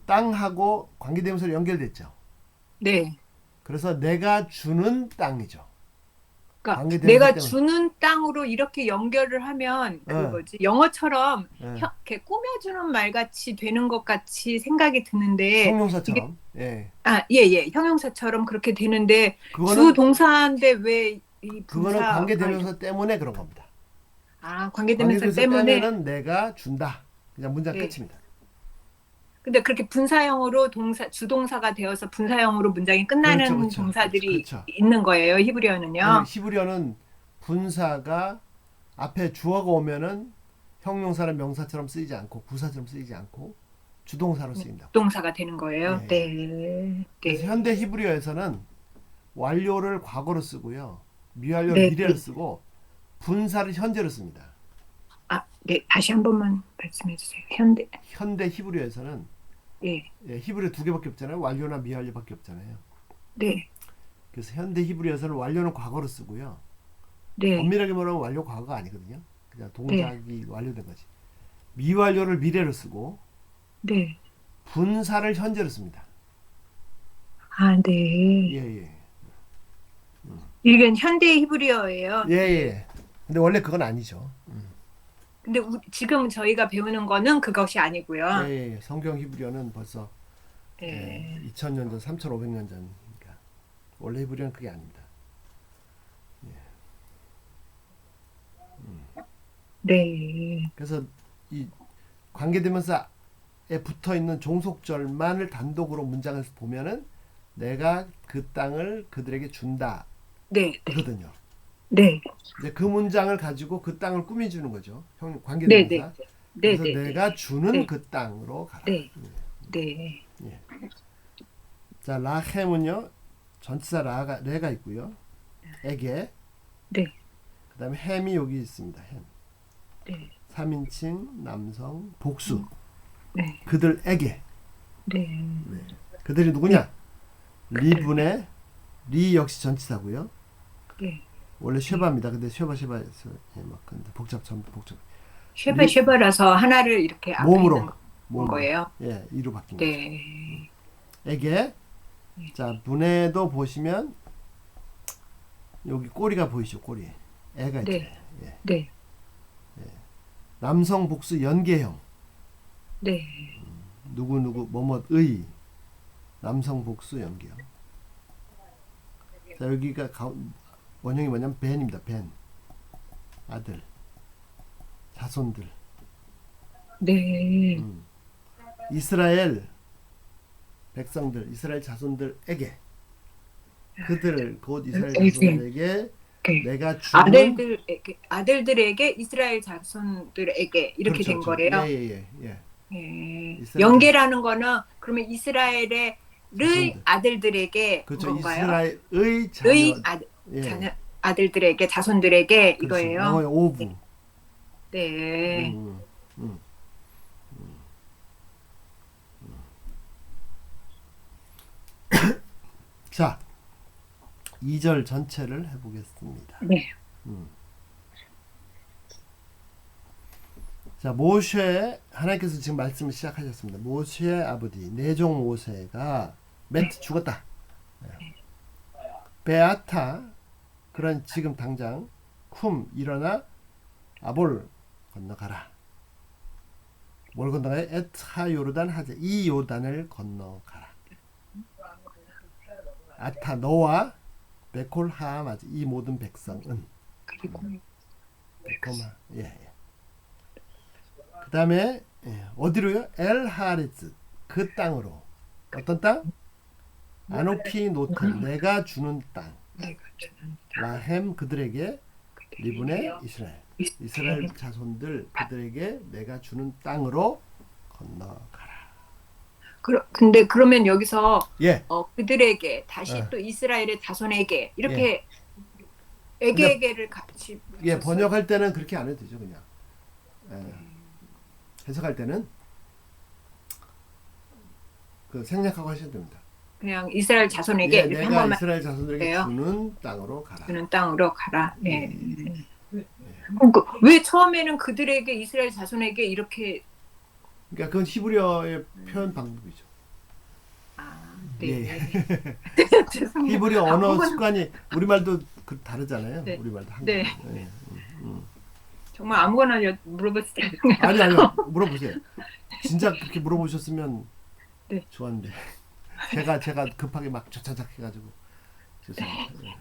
땅하고 관계대명사로 연결됐죠. 네. 그래서 내가 주는 땅이죠. 그러니까 관계대명사 내가 때문에. 주는 땅으로 이렇게 연결을 하면 그 어, 뭐지 영어처럼 어. 이렇게 꾸며주는 말 같이 되는 것 같이 생각이 드는데 이게 형용사처럼. 예. 예, 형용사처럼 그렇게 되는데 주 그거는 동사인데 왜 이 그거는 분사가 관계대명사 때문에 그런 겁니다. 관계대명사 관계대명사 때문에 때문에는 내가 준다. 그냥 문장 예. 끝입니다. 근데 그렇게 분사형으로 주동사가 되어서 분사형으로 문장이 그렇죠, 끝나는 그렇죠, 동사들이 그렇죠. 있는 거예요, 아니 히브리어는요. 히브리어는 분사가 앞에 주어가 오면은 형용사나 명사처럼 쓰이지 않고 부사처럼 쓰이지 않고 주동사로 쓰인다고. 동사가 되는 예, 거예요. 예. 네, 그래서 네, 현대 히브리어에서는 완료를 과거로 쓰고요. 미완료를 네, 미래로 네. 쓰고 분사를 현재로 씁니다. 네, 다시 한 번만 말씀해 주세요. 현대, 현대 히브리어에서는 예, 히브리어 두 개밖에 없잖아요. 완료나 미완료밖에 없잖아요. 네, 그래서 현대 히브리어에서는 완료는 과거로 쓰고요. 네, 엄밀하게 말하면 완료 과거가 아니거든요. 그냥 네, 동작이 완료된 거지. 미완료를 미래로 쓰고 네. 분사를 현재로 씁니다. 네. 예예. 이건 현대 히브리어예요. 예예. 근데 원래 그건 아니죠. 근데 지금 저희가 배우는 거는 그것이 아니고요. 예예. 성경 히브리어는 벌써 예, 2000년 전, 3500년 전이니까 원래 히브리어는 그게 아닙니다. 네, 그래서 이 관계대명사에 붙어 있는 종속절만을 단독으로 문장을 보면은 내가 그 땅을 그들에게 준다 네, 네, 이거든요. 네, 이제 그 문장을 가지고 그 땅을 꾸며주는 거죠. 네, 네, 관계대명사. 네, 그래서 네, 네, 내가 주는 네, 그 땅으로 가라. 네, 네, 예. 자, 라헬은요. 전치사 레가 있고요. 에게. 네, 그다음에 햄이 여기 있습니다. 햄. 네, 3인칭 남성 복수. 네, 그들에게. 네, 네. 그들이 누구냐? 리분의 리 역시 전치사고요. 네. 원래 쉐바입니다. 근데 쉐바에서 막 근데 전부 복잡. 쉐바라서 하나를 이렇게 앞에 있는 몸으로 거예요. 이로 바뀐 거죠. 네, 에게. 자, 문에도 보시면 여기 꼬리가 보이죠? 꼬리. 애가 있죠. 네, 네, 남성 복수 연계형. 네, 누구 뭐뭐의 남성 복수 연계형. 자, 여기가 원형이 뭐냐면 벤입니다. 벤. 아들. 자손들. 네, 이스라엘 백성들, 이스라엘 자손들에게 그들 곧 이스라엘 자손들에게 네. 내가 주는 아들들에게 이스라엘 자손들에게 이렇게 그렇죠, 된 그렇죠. 거예요. 예. 예. 이스라엘 연계라는 거는 그러면 이스라엘의 자손들. 아들들에게 그렇죠. 건가요? 이스라엘의 의 예. 아들들에게 자손들에게 그렇죠. 이거예요. 영어의 오브. 네. 음. 자, 2절 전체를 해보겠습니다. 네. 자, 모세 하나님께서 지금 말씀을 시작하셨습니다. 모세의 아버지 내종 모세가 죽었다. 베아타 그런 지금 당장 쿰 일어나 아볼 건너가라. 뭘 건너가요? 에타 요르단 하제 이 요단을 건너가라. 아타 너와 베콜 하마즈 이 모든 백성은 그리고 베콜마 예. 그 다음에 어디로요? 엘 하레츠 그 땅으로 어떤 땅? 아노키 노텐 내가 주는 땅 내가 주는 라햄 그들에게 리브네 이스라엘. 이스라엘 자손들 그들에게 내가 주는 땅으로 건너가라. 근데 그러면 여기서 예. 그들에게 다시 어. 또 이스라엘의 자손에게 이렇게 에게에게를 같이 예, 붙였어요. 번역할 때는 그렇게 안 해도 되죠, 그냥. 예. 해석할 때는 그 생략하고 하셔도 됩니다. 그냥 이스라엘 자손에게 예, 이렇게 한 내가 번만 이스라엘 자손들에게 해요. 주는 땅으로 가라. 주는 땅으로 가라. 예. 그러니까 왜 처음에는 그들에게 이스라엘 자손에게 이렇게 그러니까 그건 히브리어의 표현 방법이죠. 네. 예. 죄송해요. 히브리어 언어 아무거나- 습관이 우리말도 다르잖아요. 네. 우리말도 한국. 네. 예. 정말 아무거나 물어봤을 때 아니요. 물어보세요. 진짜 그렇게 물어보셨으면 네. 좋았는데 제가 급하게 막 조차작 해가지고 죄송합니다. 예.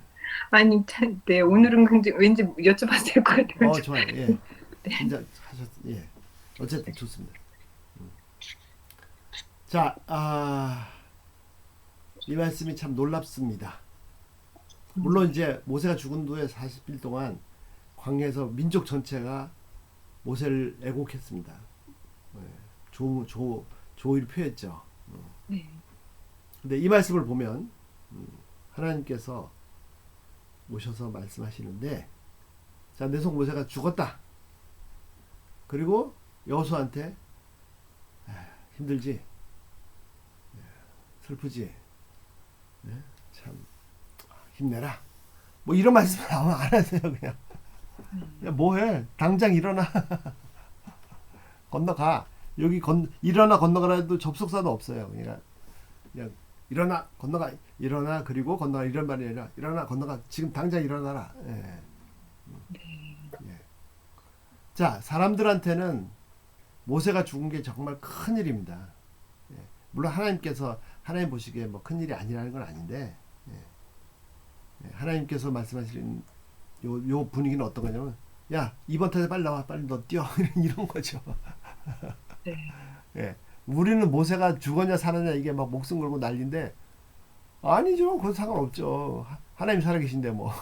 아니 참, 네 오늘은 왠지 여쭤봐도 될 것 같아요. 좋아요. 예. 진짜 예. 어쨌든 좋습니다. 자, 이 말씀이 참 놀랍습니다. 물론 이제 모세가 죽은 후에 40일 동안 광야에서 민족 전체가 모세를 애곡했습니다. 조의를 표했죠. 네. 근데 이 말씀을 보면 하나님께서 오셔서 말씀하시는데, 자, 내 속 모세가 죽었다. 그리고 여호수아한테 힘들지, 슬프지, 참 힘내라. 뭐 이런 말씀 아마 안 하세요. 그냥 뭐해? 당장 일어나. 건너가. 여기 일어나 건너가라 해도 접속사도 없어요. 그냥 일어나 건너가. 일어나 그리고 건너가 이런 말이 아니라 일어나 건너가. 지금 당장 일어나라. 예. 예. 자, 사람들한테는 모세가 죽은 게 정말 큰 일입니다. 예. 물론 하나님께서 하나님 보시기에 뭐 큰 일이 아니라는 건 아닌데, 예. 하나님께서 말씀하시는 요 분위기는 어떤 거냐면, 야, 이번 타자 빨리 나와, 빨리 너 뛰어. 이런 거죠. 네. 예. 우리는 모세가 죽었냐 살았냐 이게 막 목숨 걸고 난리인데, 아니죠. 그건 상관없죠. 하나님 살아계신데 뭐.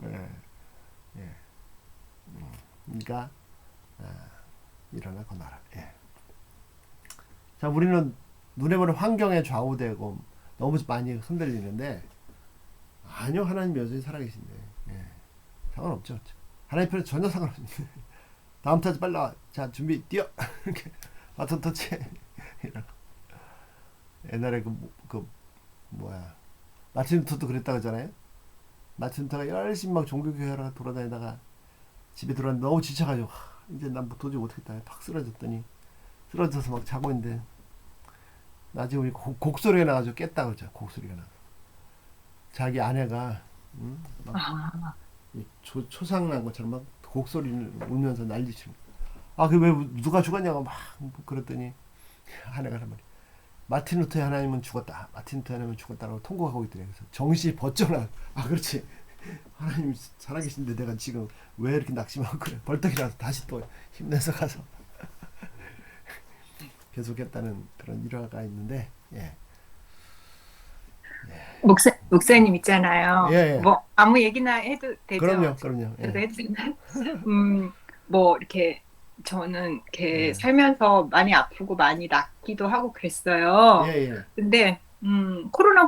예. 예. 그러니까 일어나 건너라. 예. 자, 우리는 눈에 보는 환경에 좌우되고 너무 많이 흔들리는데, 아니요, 하나님 여전히 살아계신데, 예. 상관없죠. 하나님 편에 전혀 상관없는데, 다음 타자 빨리 나와. 자, 준비 뛰어. 이렇게 바톤 터치. 옛날에 마틴 루터도 그랬다 그러잖아요. 마틴 루터가 열심히 막 종교교회하러 돌아다니다가 집에 들어왔는데 너무 지쳐가지고, 이제 난 도저히 못하겠다. 팍 쓰러졌더니, 쓰러져서 막 자고 있는데, 나중에 우리 곡소리가 나가지고 깼다 그러죠. 곡소리가 나서. 자기 아내가, 막 초상난 것처럼 막 곡소리를 울면서 난리치는 거야. 왜 누가 죽었냐고 막 그랬더니, 아내가 한 말이, 마틴 루터의 하나님은 죽었다. 마틴 루터의 하나님은 죽었다라고 통곡하고 있더래. 그래서 정신이 번쩍나. 그렇지. 하나님 살아계신데 내가 지금 왜 이렇게 낙심하고 그래. 벌떡 일어나서 다시 또 힘내서 가서 계속했다는 그런 일화가 있는데, 예. 목사님 있잖아요. 예, 예. 뭐 아무 얘기나 해도 되죠. 그럼요. 예. 해도 되나? 뭐 이렇게 저는 이렇게 예. 살면서 많이 아프고 많이 낫기도 하고 그랬어요. 예. 근데 코로나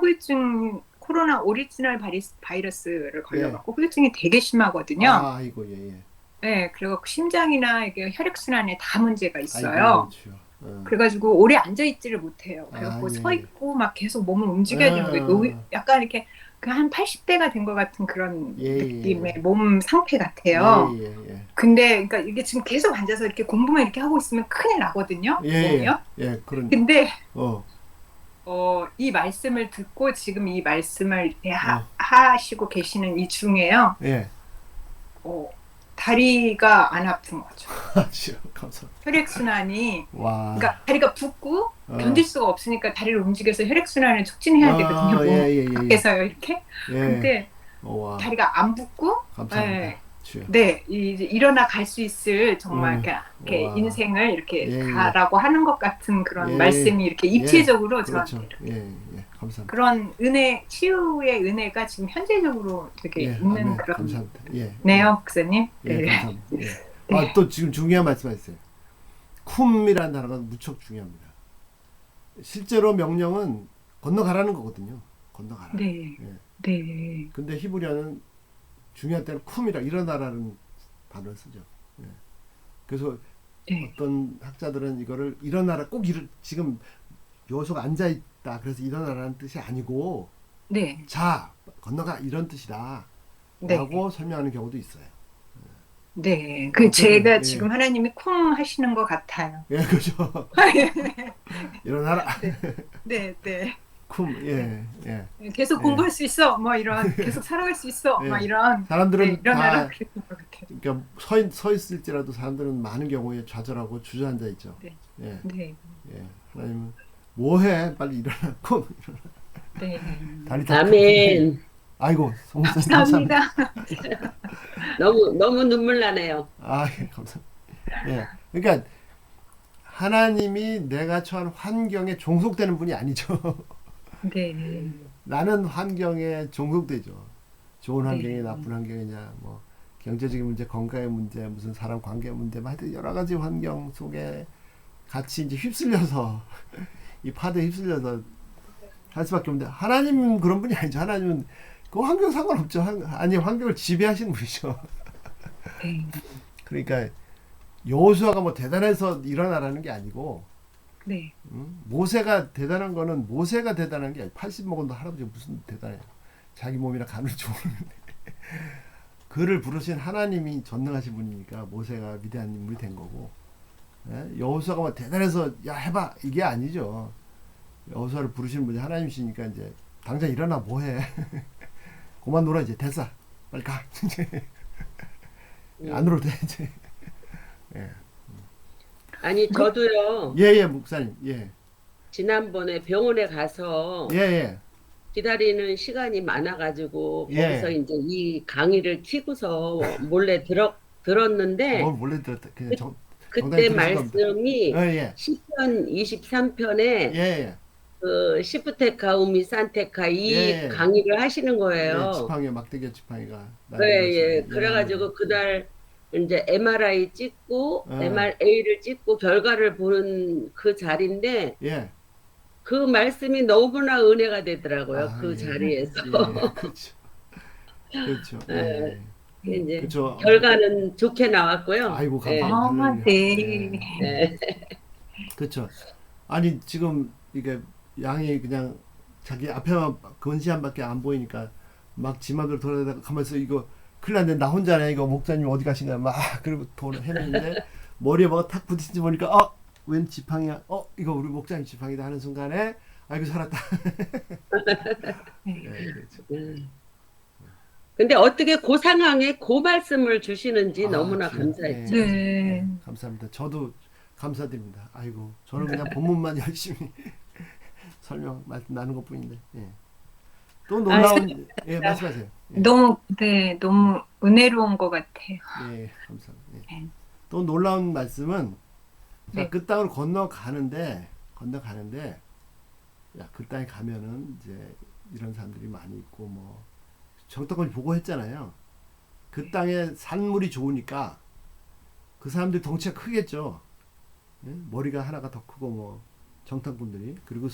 오리지널 바이러스를 걸려갖고 후유증이 되게 심하거든요. 아이고, 예. 네, 그래갖고 심장이나 이게 혈액순환에 다 문제가 있어요. 아이고, 그래가지고 오래 앉아있지를 못해요. 그래갖고 예. 서 있고 막 계속 몸을 움직여야 되는 거예요. 약간 이렇게 한 80대가 된 것 같은 그런 느낌의 몸 상태 같아요. 예. 근데 그러니까 이게 지금 계속 앉아서 이렇게 공부만 이렇게 하고 있으면 큰일 나거든요. 몸이요. 예. 근데 이 말씀을 듣고 지금 이 말씀을 이렇게 하시고 계시는 이 중에요. 예. 다리가 안 아픈 거죠. 감사합니다. 혈액순환이, 와. 그러니까 다리가 붓고 견딜 수가 없으니까 다리를 움직여서 혈액순환을 촉진해야 되거든요. 예. 밖에서요, 이렇게. 예. 근데 와. 다리가 안 붓고, 감사합니다. 주여. 네, 이제 일어나 갈 수 있을 정말 음. 이렇게 와. 인생을 이렇게 예, 예. 가라고 하는 것 같은 그런 예, 말씀이 이렇게 예. 입체적으로 그렇죠. 저한테 예, 예. 감사합니다. 그런 은혜, 치유의 은혜가 지금 현재적으로 되게 예, 있는 아멘. 그런 감사합니다. 예. 네요, 목사님. 예, 네. 감사합니다. 예. 네. 아, 또 지금 중요한 말씀하셨어요. 쿰이라는 단어가 무척 중요합니다. 실제로 명령은 건너가라는 거거든요. 건너가라. 네. 예. 네. 근데 히브리어는 중요할 때는 쿰이라 일어나라는 단어를 쓰죠. 예. 그래서 네. 어떤 학자들은 이거를 일어나라 꼭 지금 요소가 앉아 있다. 그래서 일어나라는 뜻이 아니고 네. 자 건너가 이런 뜻이다. 네. 라고 설명하는 경우도 있어요. 네. 그 어쨌든, 제가 예. 지금 하나님이 쿵 하시는 것 같아요. 예, 그죠. 일어나라. 네, 네. 쿰, 예, 예. 계속 예. 공부할 수 있어. 뭐 이런 계속 살아갈 수 있어. 예. 막 이런 사람들은 네, 일어나라 다 그랬던 것 같아요. 그러니까 서 있을지라도 사람들은 많은 경우에 좌절하고 주저앉아 있죠. 네. 예, 네. 예. 하나님은 뭐해? 빨리 일어나. 쿰. 네. 다리 다. 아멘. 아이고, 송사님 감사합니다. 감사합니다. 너무 눈물 나네요. 아, 예, 감사합니다. 예. 그러니까 하나님이 내가 처한 환경에 종속되는 분이 아니죠. 네. 나는 환경에 종속되죠. 좋은 환경이 네. 나쁜 환경이냐, 뭐 경제적인 문제, 건강의 문제, 무슨 사람 관계 문제, 뭐 하여튼 여러 가지 환경 속에 같이 이제 휩쓸려서 이 파도에 휩쓸려서 할 수밖에 없는데 하나님은 그런 분이 아니죠. 하나님은 그 환경 상관없죠. 아니 환경을 지배하시는 분이죠. 네. 그러니까 여호수아가 뭐 대단해서 일어나라는 게 아니고 네. 모세가 대단한 거는 모세가 대단한 게 아니고 80 먹어도 할아버지가 무슨 대단해요. 자기 몸이나 간을 좋아하는데 그를 부르신 하나님이 전능하신 분이니까 모세가 위대한 인물이 된 거고 예? 여호수아가 뭐 대단해서 야 해봐 이게 아니죠. 여호수아를 부르시는 분이 하나님이시니까 이제 당장 일어나 뭐해 그만 놀아 이제 됐어 빨리 가 안으로 돼 이제 예. 아니 저도요. 예, 목사님. 예. 지난번에 병원에 가서 예, 예. 기다리는 시간이 많아가지고 예. 거기서 이제 이 강의를 키고서 몰래 들었는데 뭘 몰래 들었다. 그냥 그때 정당히 들으신 겁니다. 말씀이 예, 예. 시편 23편에 예, 예. 그 시프테카 우미 산테카 이 예. 강의를 하시는 예, 거예요. 지팡이 막대기 지팡이가. 네, 예. 그래가지고 그날 이제 MRI 찍고 예. MRA를 찍고 결과를 보는 그 자리인데 예. 그 말씀이 너무나 은혜가 되더라고요. 아, 그 예. 자리에서. 예, 그렇죠. 그렇죠. 예. 이제 그렇죠. 결과는 좋게 나왔고요. 아이고 예. 감사합니다. 아, 네. 네. 그렇죠. 아니 지금 이게 양이 그냥 자기 앞에만 건시안밖에 안 보이니까 막 지마들 돌아다가 가만있어 이거 큰일 났네 나 혼자네 이거 목사님 어디 가신가 막 그리고 헤매는데 머리에 뭐가 탁 부딪힌지 보니까 웬 지팡이야 이거 우리 목사님 지팡이다 하는 순간에 아이고 살았다. 예, 그렇죠. 근데 어떻게 그 상황에 그 말씀을 주시는지 아, 너무나 주여. 감사했죠. 예, 네. 예, 감사합니다. 저도 감사드립니다. 아이고 저는 그냥 본문만 열심히 설명 말씀 나눈 것뿐인데 예. 또 놀라운 예 말씀하세요. 예. 너무 은혜로운 것 같아요. 예, 감사합니다. 예. 네. 또 놀라운 말씀은 네. 자, 그 땅을 건너가는데 야, 그 땅에 가면은 이제 이런 사람들이 많이 있고 뭐 정떡까지 보고 했잖아요. 그 땅에 산물이 좋으니까 그 사람들이 덩치가 크겠죠. 예? 머리가 하나가 더 크고 뭐 정탐꾼들이 그리고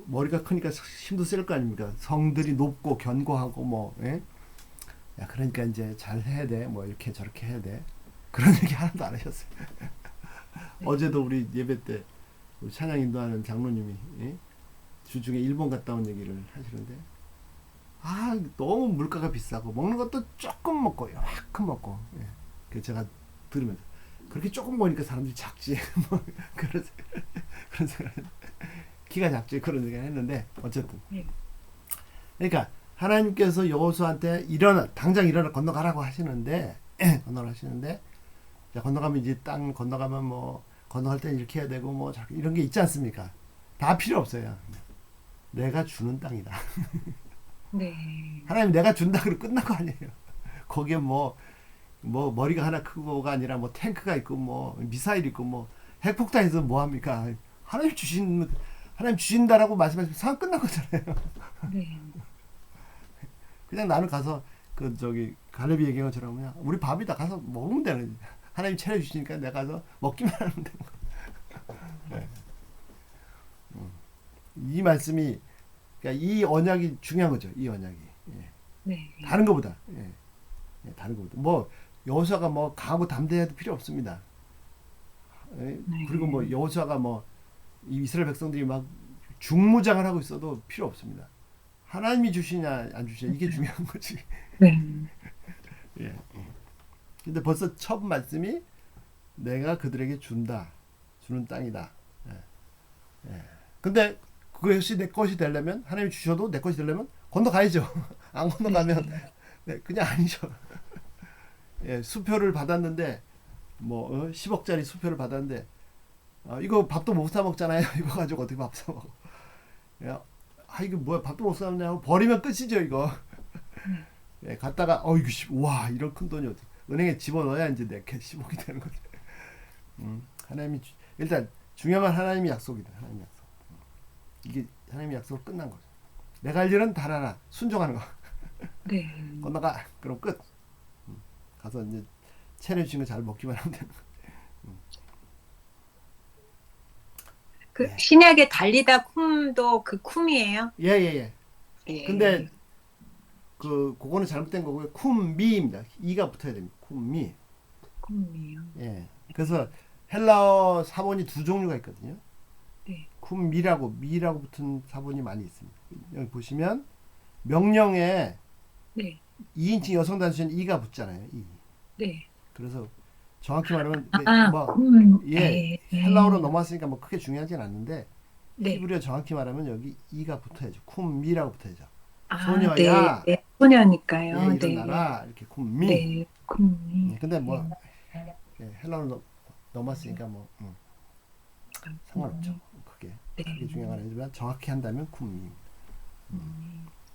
머리가 크니까 힘도 쓸 거 아닙니까? 성들이 높고 견고하고 뭐 예? 야 그러니까 이제 잘 해야 돼. 뭐 이렇게 저렇게 해야 돼. 그런 얘기 하나도 안 하셨어요. 어제도 우리 예배 때 우리 찬양 인도하는 장로님이 예? 주중에 일본 갔다 온 얘기를 하시는데 너무 물가가 비싸고 먹는 것도 조금 먹고 요만큼 먹고 예. 그 제가 들으면서 그렇게 조금 먹으니까 사람들이 작지 뭐 그런 생각 키가 작지 그런 생각 했는데 어쨌든 그러니까 하나님께서 여호수아한테 당장 일어나 건너가라고 하시는데 자, 건너가면 이제 땅 건너가면 뭐 건너갈 때 이렇게 해야 되고 뭐 이런 게 있지 않습니까? 다 필요 없어요. 내가 주는 땅이다. 네. 하나님 내가 준다 그러고 끝난 거 아니에요. 거기에 뭐 뭐 머리가 하나 크고가 아니라 뭐 탱크가 있고 뭐 미사일 있고 뭐 핵폭탄 있으면 뭐 합니까? 하나님 주신다라고 말씀하시면 상황 끝난 거잖아요. 네. 그냥 나는 가서 그 저기 갈렙이 얘기한 것처럼 그냥 우리 밥이다 가서 먹으면 되는. 하나님 차려 주시니까 내가 가서 먹기만 하면 되는 거. 네. 이 말씀이 그러니까 이 언약이 중요한 거죠. 이 언약이. 예. 네. 다른 거보다. 예. 예, 다른 거보다. 뭐 여호수아가 뭐 강하고 담대해도 필요 없습니다. 예? 네. 그리고 뭐 여호수아가 뭐 이 이스라엘 백성들이 막 중무장을 하고 있어도 필요 없습니다. 하나님이 주시냐 안 주시냐 이게 중요한 거지. 네. 예. 근데 벌써 첫 말씀이 내가 그들에게 준다. 주는 땅이다. 예. 예. 근데 그것이 내 것이 되려면 하나님이 주셔도 내 것이 되려면 건너가야죠. 안 건너가면 네, 그냥 아니죠. 예, 수표를 받았는데 뭐 10억짜리 수표를 받았는데 이거 밥도 못 사 먹잖아요. 이거 가지고 어떻게 밥 사 먹어? 야, 이거 뭐야 밥도 못 사 먹냐? 버리면 끝이죠 이거. 예, 갔다가 이거 와 이런 큰 돈이 어떻게 은행에 집어넣어야 이제 내 10억이 되는 거죠. 하나님이 일단 중요한 건 하나님의 약속이다. 하나님 약속. 이게 하나님의 약속으로 끝난 거죠. 내가 할 일은 단 하나 순종하는 거. 네. 건너가 그럼 끝. 가서 이제 차려주신 거 잘 먹기만 하면 되는 거. 그 예. 신약의 달리다 쿰도 그 쿰이에요? 예예예. 예. 근데 그거는 잘못된 거고요. 쿰미입니다. 이가 붙어야 됩니다. 쿰미. 쿰이요. 예. 그래서 헬라어 사본이 두 종류가 있거든요. 네. 쿰미라고 미라고 붙은 사본이 많이 있습니다. 여기 보시면 명령에 네. 2인칭 여성 단수엔 이가 붙잖아요. 이. 네. 그래서 정확히 말하면 뭐 예, 헬라어로 넘어왔으니까 뭐 크게 중요하진 않는데 네. 히브리어 정확히 말하면 여기 이가 붙어야죠. 쿰미라고 붙어야죠. 아, 소녀야. 네. 네. 소녀니까요. 예, 네. 일어나라 이렇게 쿰미. 네. 쿰이. 근데 뭐 예, 헬라어로 넘었으니까 뭐 상관없죠. 그게 네. 중요한 건 아니지만 정확히 한다면 쿰미.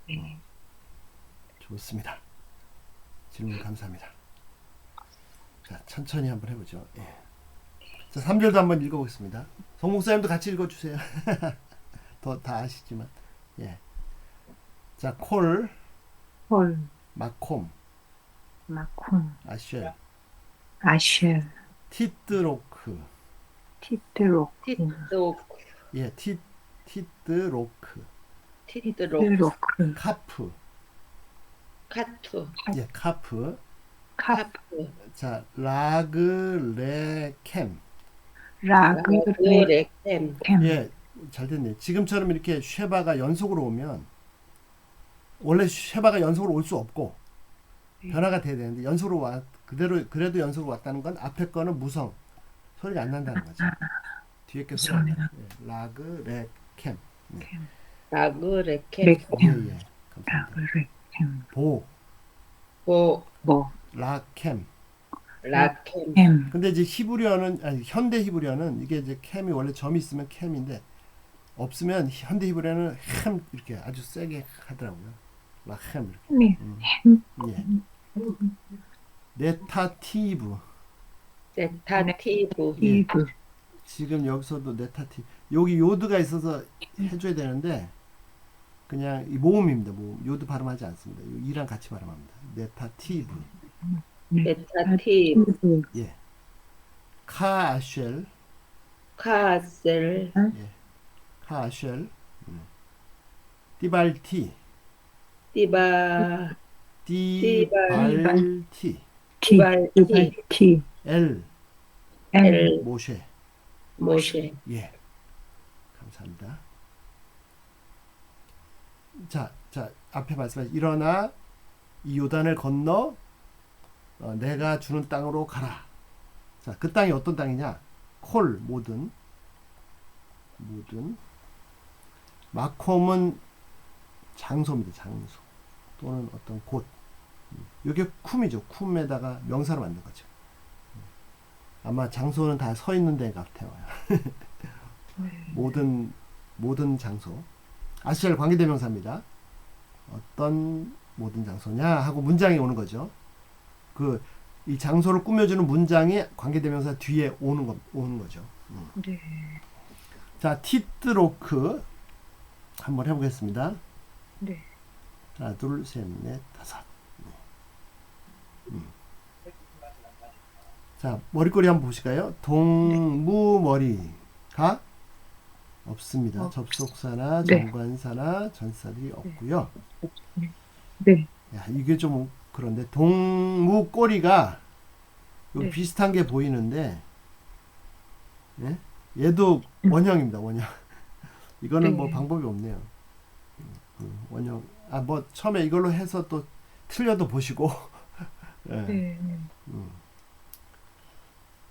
네. 좋습니다. 질문 감사합니다. 자, 천천히 한번 해보죠. 예. 자, 3절도 한번 읽어보겠습니다. 송 목사님도 같이 읽어주세요. 다 아시지만. 예. 자, 콜, 홀, 마콤, 마콤, 아쉘, 아쉘, 티뜨로크. 티트록, 티도크, 예, 티뜨로크. 티드록, 티로크, 카프. 카투, 예, 카프. 카프, 카프, 자, 라그레캠. 라그레, 라그레템, 캠. 예, 잘 됐네. 지금처럼 이렇게 쉐바가 연속으로 오면 원래 쉐바가 연속으로 올 수 없고 변화가 돼야 되는데 연속으로 그래도 연속으로 왔다는 건 앞에 거는 무성 소리가 안 난다는 거죠. 뒤에 게 소리가 안 나요. 예, 라그레캠. 네. 라그레템, 예, 레캠, 예. 감사합니다. 라그레캠, 보, 뭐, 라캠. 라캠, 캠. 근데 이제 히브리어는 아니 현대 히브리어는 이게 이제 캠이 원래 점이 있으면 캠인데 없으면 현대 히브리어는 햄 이렇게 아주 세게 하더라고요. 라햄 이렇게. 햄, 예. 네타티브. 세타티브, 이브, 지금 여기서도 네타티브. 여기 요드가 있어서 해줘야 되는데 그냥 이 모음입니다. 모음. 요드 발음하지 않습니다. 이랑 같이 발음합니다. 네타티브. 세타티브, 이브, 예. 카아쉘. 카셀, 카아쉘. 띠발티. 티바, 띠발티. 티, 엘. 엘, 모셰. 모셰, 예. 감사합니다. 자, 앞에 말씀하신 일어나 이 요단을 건너 내가 주는 땅으로 가라. 자, 그 땅이 어떤 땅이냐? 콜 모든 마콤은 장소입니다. 장소 또는 어떤 곳. 이게 쿰이죠. 쿰에다가 명사로 만든 거죠. 아마 장소는 다 서 있는 데 같아요. 모든 장소. 아시엘 관계대명사입니다. 어떤 모든 장소냐 하고 문장이 오는 거죠. 그 이 장소를 꾸며주는 문장이 관계대명사 뒤에 오는 거죠. 네. 자, 티트로크 한번 해보겠습니다. 네. 하나, 둘, 셋, 넷, 다섯. 자, 머리꼬리 한번 보실까요? 동무머리가 없습니다. 접속사나 네. 정관사나 전사들이 없고요. 네. 야, 이게 좀 그런데 동무꼬리가 여기 네. 비슷한 게 보이는데, 예? 얘도 원형입니다. 원형. 이거는 네. 뭐 방법이 없네요. 원형. 뭐 처음에 이걸로 해서 또 틀려도 보시고. 예. 네.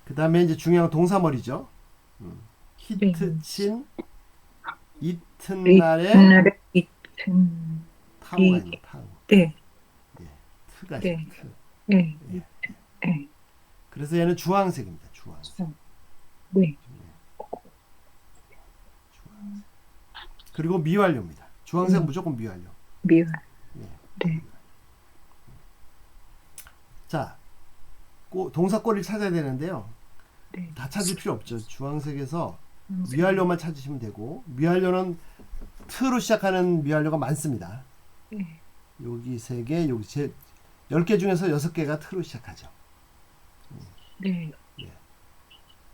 그 다음에 이제 중요한 동사머리죠. 히트 친 이튿날에 이튿날에 이튿 타우가 있는 타우. 네. 예. 트가 네. 있어요. 트. 네. 예. 네. 그래서 얘는 주황색입니다. 주황색. 네. 그리고 미완료입니다. 주황색 음. 무조건 미완료. 미완. 예. 네. 자, 동사 꼬리를 찾아야 되는데요. 네. 다 찾을 필요 없죠. 주황색에서 네. 미완료만 찾으시면 되고, 미완료는 트로 시작하는 미완료가 많습니다. 네. 여기 3개, 여기 10개 중에서 6개가 트로 시작하죠. 네.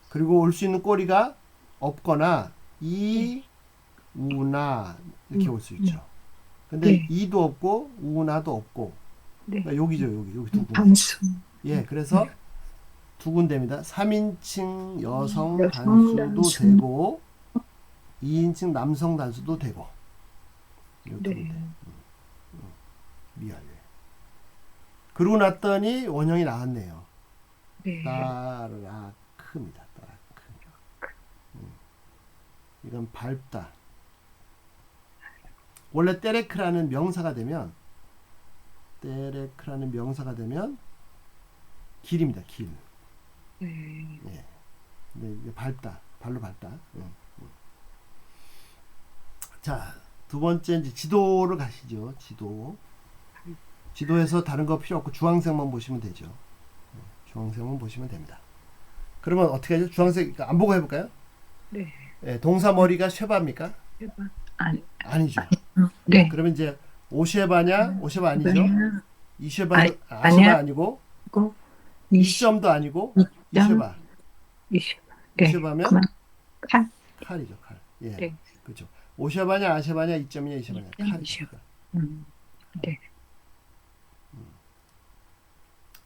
그리고 올 수 있는 꼬리가 없거나 이, 우나 이렇게 올 수 있죠. 근데 네. 이도 없고 우나도 없고, 네. 그러니까 여기죠. 여기 두 군데. 단수. 예, 그래서 두 군데입니다. 3인칭 여성 여성 단수도 단수. 되고 2인칭 남성 단수도 되고, 이 두 네. 군데. 미안해. 그러고 났더니 원형이 나왔네요. 네. 따라크입니다. 따라크. 이건 밟다. 원래 때레크라는 명사가 되면 길입니다. 길. 네. 예. 근데 이게 밟다. 발로 밟다. 자, 두 번째 이제 지도를 가시죠. 지도에서 다른 거 필요 없고 주황색만 보시면 되죠. 주황색만 보시면 됩니다. 그러면 어떻게 하죠? 주황색 안 보고 해볼까요? 네. 예, 동사 머리가 쉐바입니까? 해봐. 아니. 아니죠. 네. 그러면 이제 오쉐바냐? 오쉐바 아니죠? 이쉐바 아니, 아쉐바 아니야. 아니고 고 이점도 아니고 이쉐바. 네. 이쉐바면 그만. 칼. 칼이죠. 칼. 예. 네. 그렇죠. 오쉐바냐 아쉐바냐 이점이냐 이쉐바냐 칼이죠. 이쉐바. 네.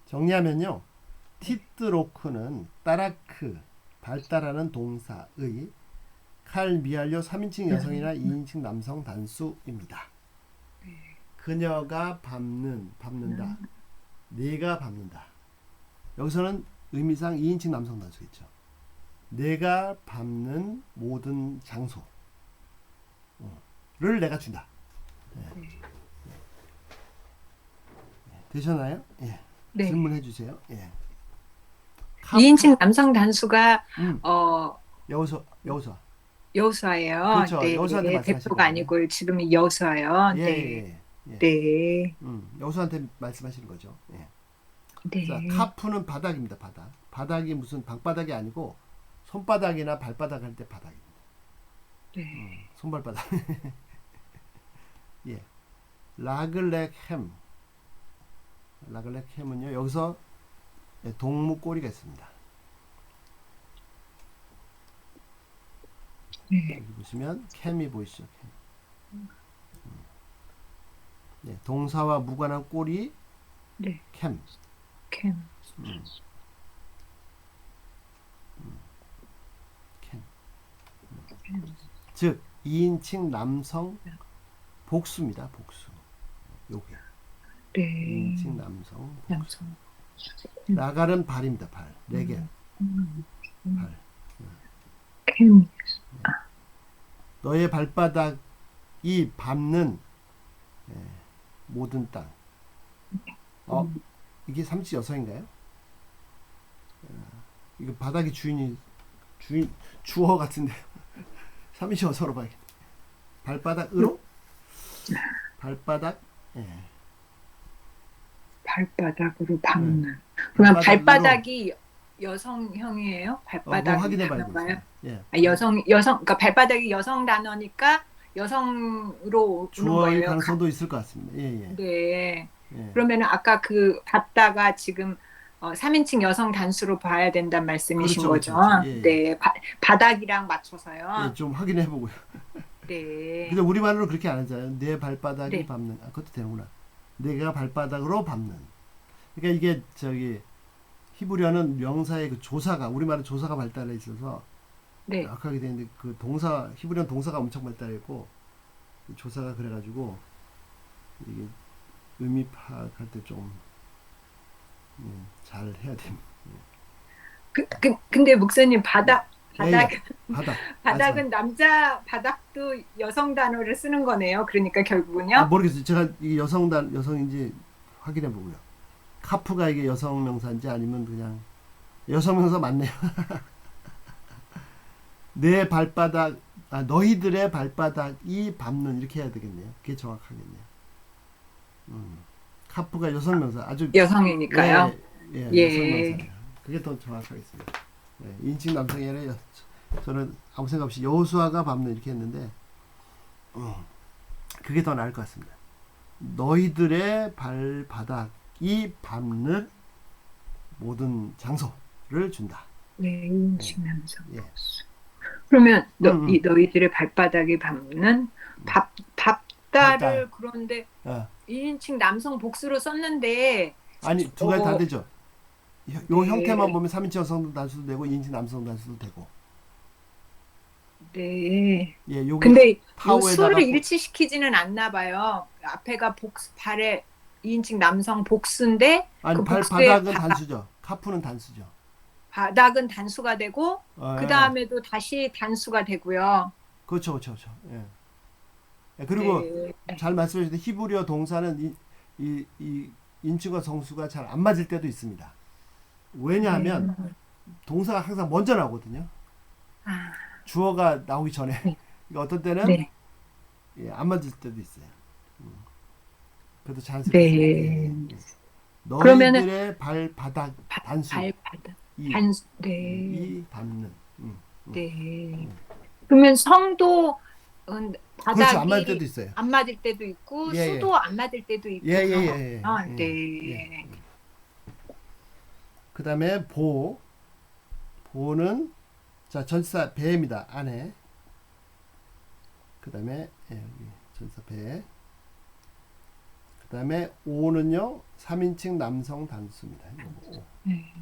정리하면요. 티트로크는 따라크 발달하는 동사의 칼 미완료 3인칭 여성이나 2인칭 남성 단수입니다. 그녀가 밟는다. 내가 밟는다. 여기서는 의미상 2인칭 남성 단수겠죠. 내가 밟는 모든 장소를 내가 준다. 되셨나요? 예. 네. 질문해 주세요. 예. 2인칭 남성 단수가 여우서 여수아예요. 그렇죠. 네. 여수한테 말씀하신 대표가 거예요. 아니고 지금이 여수아요. 예, 네. 예. 네. 여우수한테 말씀하시는 거죠. 예. 네. 자, 카프는 바닥입니다. 바닥. 바닥이 무슨 방바닥이 아니고 손바닥이나 발바닥 할 때 바닥입니다. 네. 손발바닥. 예. 라글렉햄은요. 여기서 동무 꼬리가 있습니다. 네. 여기 보시면 캠이 보이시죠? 네, 동사와 무관한 꼬리 네. 캠. 캠. 캠. 즉 2인칭 남성 복수입니다. 복수. 요게 네. 2인칭 남성 복수. 남성. 라갈은 발입니다. 발. 레겔. 발. 캠. 너의 발바닥이 밟는 모든 땅. 이게 삼치 여성인가요? 이거 바닥이 주어 같은데. 삼치 여성으로 봐야겠네. 발바닥으로? 발바닥. 예. 발바닥으로 밟는. 그러면 발바닥으로- 발바닥이 여성형이에요? 그거 발바닥이 확인해 봐야 단어가요? 되겠어요. 예. 아, 그러니까 발바닥이 여성 단어니까 여성으로 오는 주어일 거예요. 가능성도 있을 것 같습니다. 예, 예. 네. 예. 그러면은 아까 그 밟다가 지금 3인칭 여성 단수로 봐야 된다는 말씀이신 그렇죠, 거죠? 그렇죠. 예, 예. 네. 바닥이랑 맞춰서요. 예, 좀 확인해 보고요. 네. 근데 우리말로 그렇게 안 하잖아요. 내 발바닥이 네. 밟는. 아, 그것도 되는구나. 내가 발바닥으로 밟는. 그러니까 이게 저기 히브리어는 명사의 그 조사가 우리말은 조사가 발달해 있어서 네. 약하게 되는데 그 동사 히브리어는 동사가 엄청 발달해 있고 조사가 그래가지고 이게 의미 파악할 때 좀 잘 해야 됩니다. 근데 목사님 바닥 예, 바닥. 바닥은 남자 바닥도 여성 단어를 쓰는 거네요. 그러니까 결국은요. 아, 모르겠어요. 제가 이게 여성인지 확인해 보고요. 카프가 이게 여성 명사인지 아니면 그냥 여성 명사 맞네요. 내 발바닥, 너희들의 발바닥이 밟는 이렇게 해야 되겠네요. 그게 정확하겠네요. 카프가 여성 명사 아주 여성이니까요. 예, 예. 여성 명사예요. 그게 더 정확하겠습니다. 예, 인칭 남성이 아니라 저는 아무 생각 없이 여호수아가 밟는 이렇게 했는데 그게 더 나을 것 같습니다. 너희들의 발바닥이 밟는 모든 장소를 준다. 네, 인칭 남성. 예. 그러면 너희들의 발바닥이 밟는 밟다를 발달. 그런데 어. 1인칭 남성 복수로 썼는데 아니 두 가지 다 되죠. 요 네. 형태만 보면 3인칭 여성 단수도 되고 2인칭 남성 단수도 되고. 네. 예, 요게 근데 요 파워에다가 수를 일치시키지는 않나 봐요. 앞에가 발에 2인칭 남성 복수인데 아니 그 발바닥은 단수죠. 카프는 단수죠. 바닥은 단수가 되고 그 다음에도 다시 단수가 되고요. 그렇죠, 그렇죠, 그렇죠. 예. 예, 그리고 네. 잘 말씀해 주신 히브리어 동사는 이 인칭과 성수가 잘 안 맞을 때도 있습니다. 왜냐하면 동사가 항상 먼저 나오거든요. 아, 주어가 나오기 전에. 네. 그러니까 어떤 때는 네. 예, 안 맞을 때도 있어요. 그래도 자연스럽게. 네. 예, 예. 그러면은 너희들의 발바닥 단수. 발바닥 이, 단수. 네. 이 닿는. 네. 그러면 성도 바닥이 그렇죠. 안 맞을 때도 있어요. 안 맞을 때도 있고 예, 예. 수도 안 맞을 때도 있고. 예, 예, 예, 예. 아, 예, 네. 예. 그 다음에 보는 자 전치사 배입니다. 안에. 그 다음에 여기 전치사 배. 그 다음에 오는요 3인칭 남성 단수입니다. 요거 오. 네.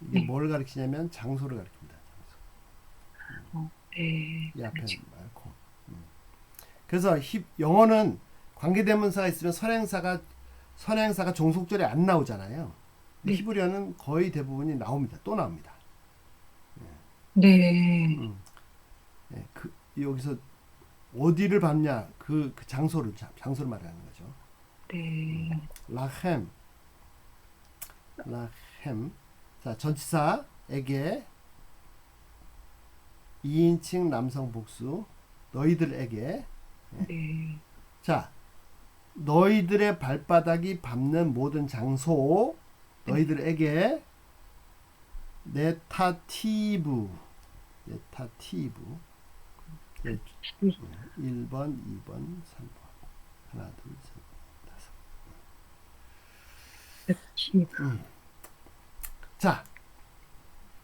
이게 뭘 가리키냐면 장소를 가리킵니다. 장소. 네. 이 앞에 말고. 그래서 영어는 관계대명사가 있으면 선행사가 종속절에 안 나오잖아요. 네. 히브리어는 거의 대부분이 나옵니다. 또 나옵니다. 네. 예, 여기서 어디를 밟냐 그 장소를 말하는 거죠. 네. 라헴. 자 전치사에게 2인칭 남성 복수 너희들에게. 네. 자 너희들의 발바닥이 밟는 모든 장소 너희들에게 네타티브 1번 2번 3번 하나 둘셋 다섯. 자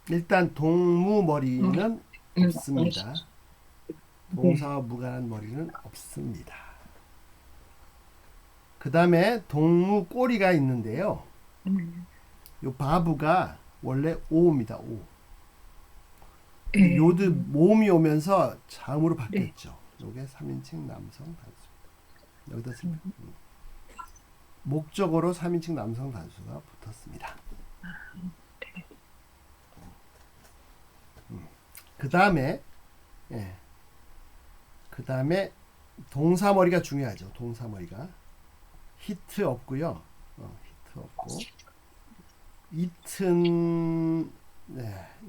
일단 동무머리는 없습니다. 동사와 무관한 머리는 없습니다. 그 다음에 동무 꼬리가 있는데요. 요 바브가 원래 오입니다. 오. 요드 모음이 오면서 자음으로 바뀌었죠. 요게 3인칭 남성 단수입니다. 여기다 씁니다. 목적어로 3인칭 남성 단수가 붙었습니다. 그 다음에 동사머리가 중요하죠. 동사머리가 히트 없고요. 히트 없고 이튼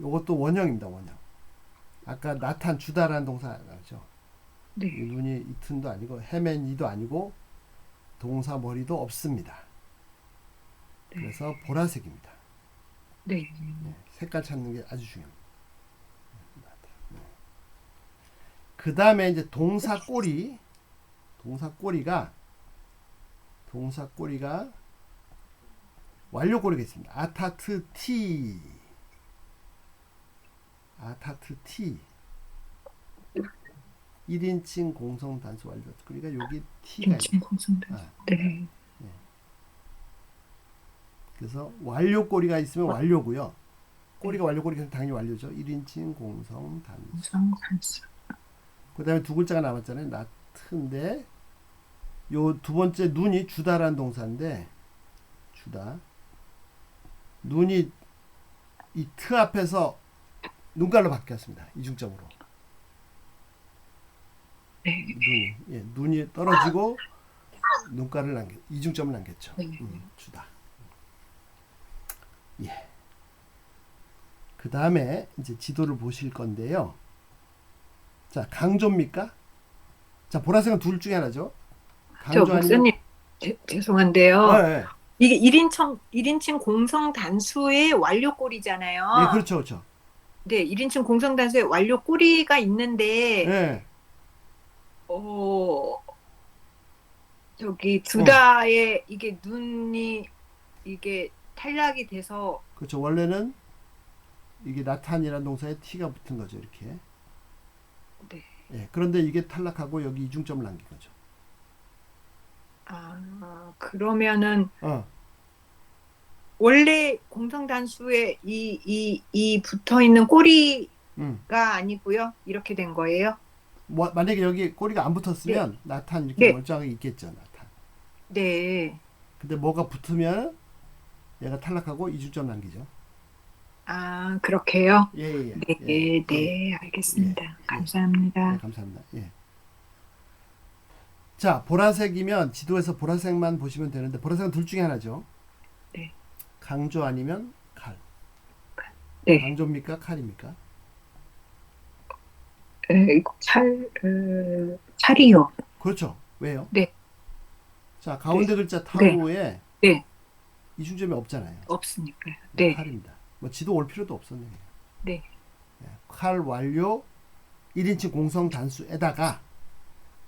요것도 원형입니다. 원형. 아까 나탄 주다라는 동사 나오죠. 네. 이분이 이튼도 아니고 헤맨이도 아니고 동사머리도 없습니다. 그래서 보라색입니다. 네. 색깔 찾는 게 아주 중요합니다. 그 다음에 이제 동사 꼬리가 완료 꼬리가 있습니다. 아타트 티 1인칭 공성 단수 완료. 그러니까 여기 t가 인칭 공성단. 아, 네. 그래서 완료 꼬리가 있으면 완료고요. 꼬리가 완료 꼬리가 당연히 완료죠. 1인칭 공성 단수. 공성단수. 그 다음에 두 글자가 남았잖아요. 나트인데 요 두 번째 눈이 주다라는 동사인데 주다. 눈이 이 트 앞에서 눈깔로 바뀌었습니다. 이중점으로. 네. 눈이 떨어지고 눈깔을 이중점을 남겼죠. 네. 주다. 예. 그 다음에 이제 지도를 보실 건데요. 자, 강조입니까? 자, 보라색은 둘 중에 하나죠. 저 강조 아니면 목사님 죄송한데요. 네. 이게 1인칭 공성 단수의 완료 꼬리잖아요. 예, 그렇죠, 그렇죠. 네, 1인칭 공성 단수의 완료 꼬리가 있는데 예, 저기 두다에 이게 눈이 이게 탈락이 돼서 그렇죠. 원래는 이게 나탄이라는 동사에 t가 붙은 거죠, 이렇게. 네. 예, 그런데 이게 탈락하고 여기 이중점을 남긴 거죠. 그러면은 원래 공성 단수에 이 붙어 있는 꼬리가 아니고요. 이렇게 된 거예요. 뭐 만약에 여기 꼬리가 안 붙었으면 나탄 이렇게 네. 멀쩡하게 있겠죠, 나탄. 네. 근데 뭐가 붙으면 얘가 탈락하고 이중점 남기죠. 그렇게요? 예. 네, 알겠습니다. 예. 감사합니다. 네, 감사합니다. 예. 자, 보라색이면 지도에서 보라색만 보시면 되는데 보라색은 둘 중에 하나죠. 네. 강조 아니면 칼. 네. 강조입니까? 칼입니까? 찰이요. 그렇죠. 왜요? 네. 자, 가운데 글자 네. 타우에 네. 이중점이 없잖아요. 없으니까요. 네. 칼입니다. 뭐 지도 올 필요도 없었네요. 네. 칼 완료 1인칭 공성 단수에다가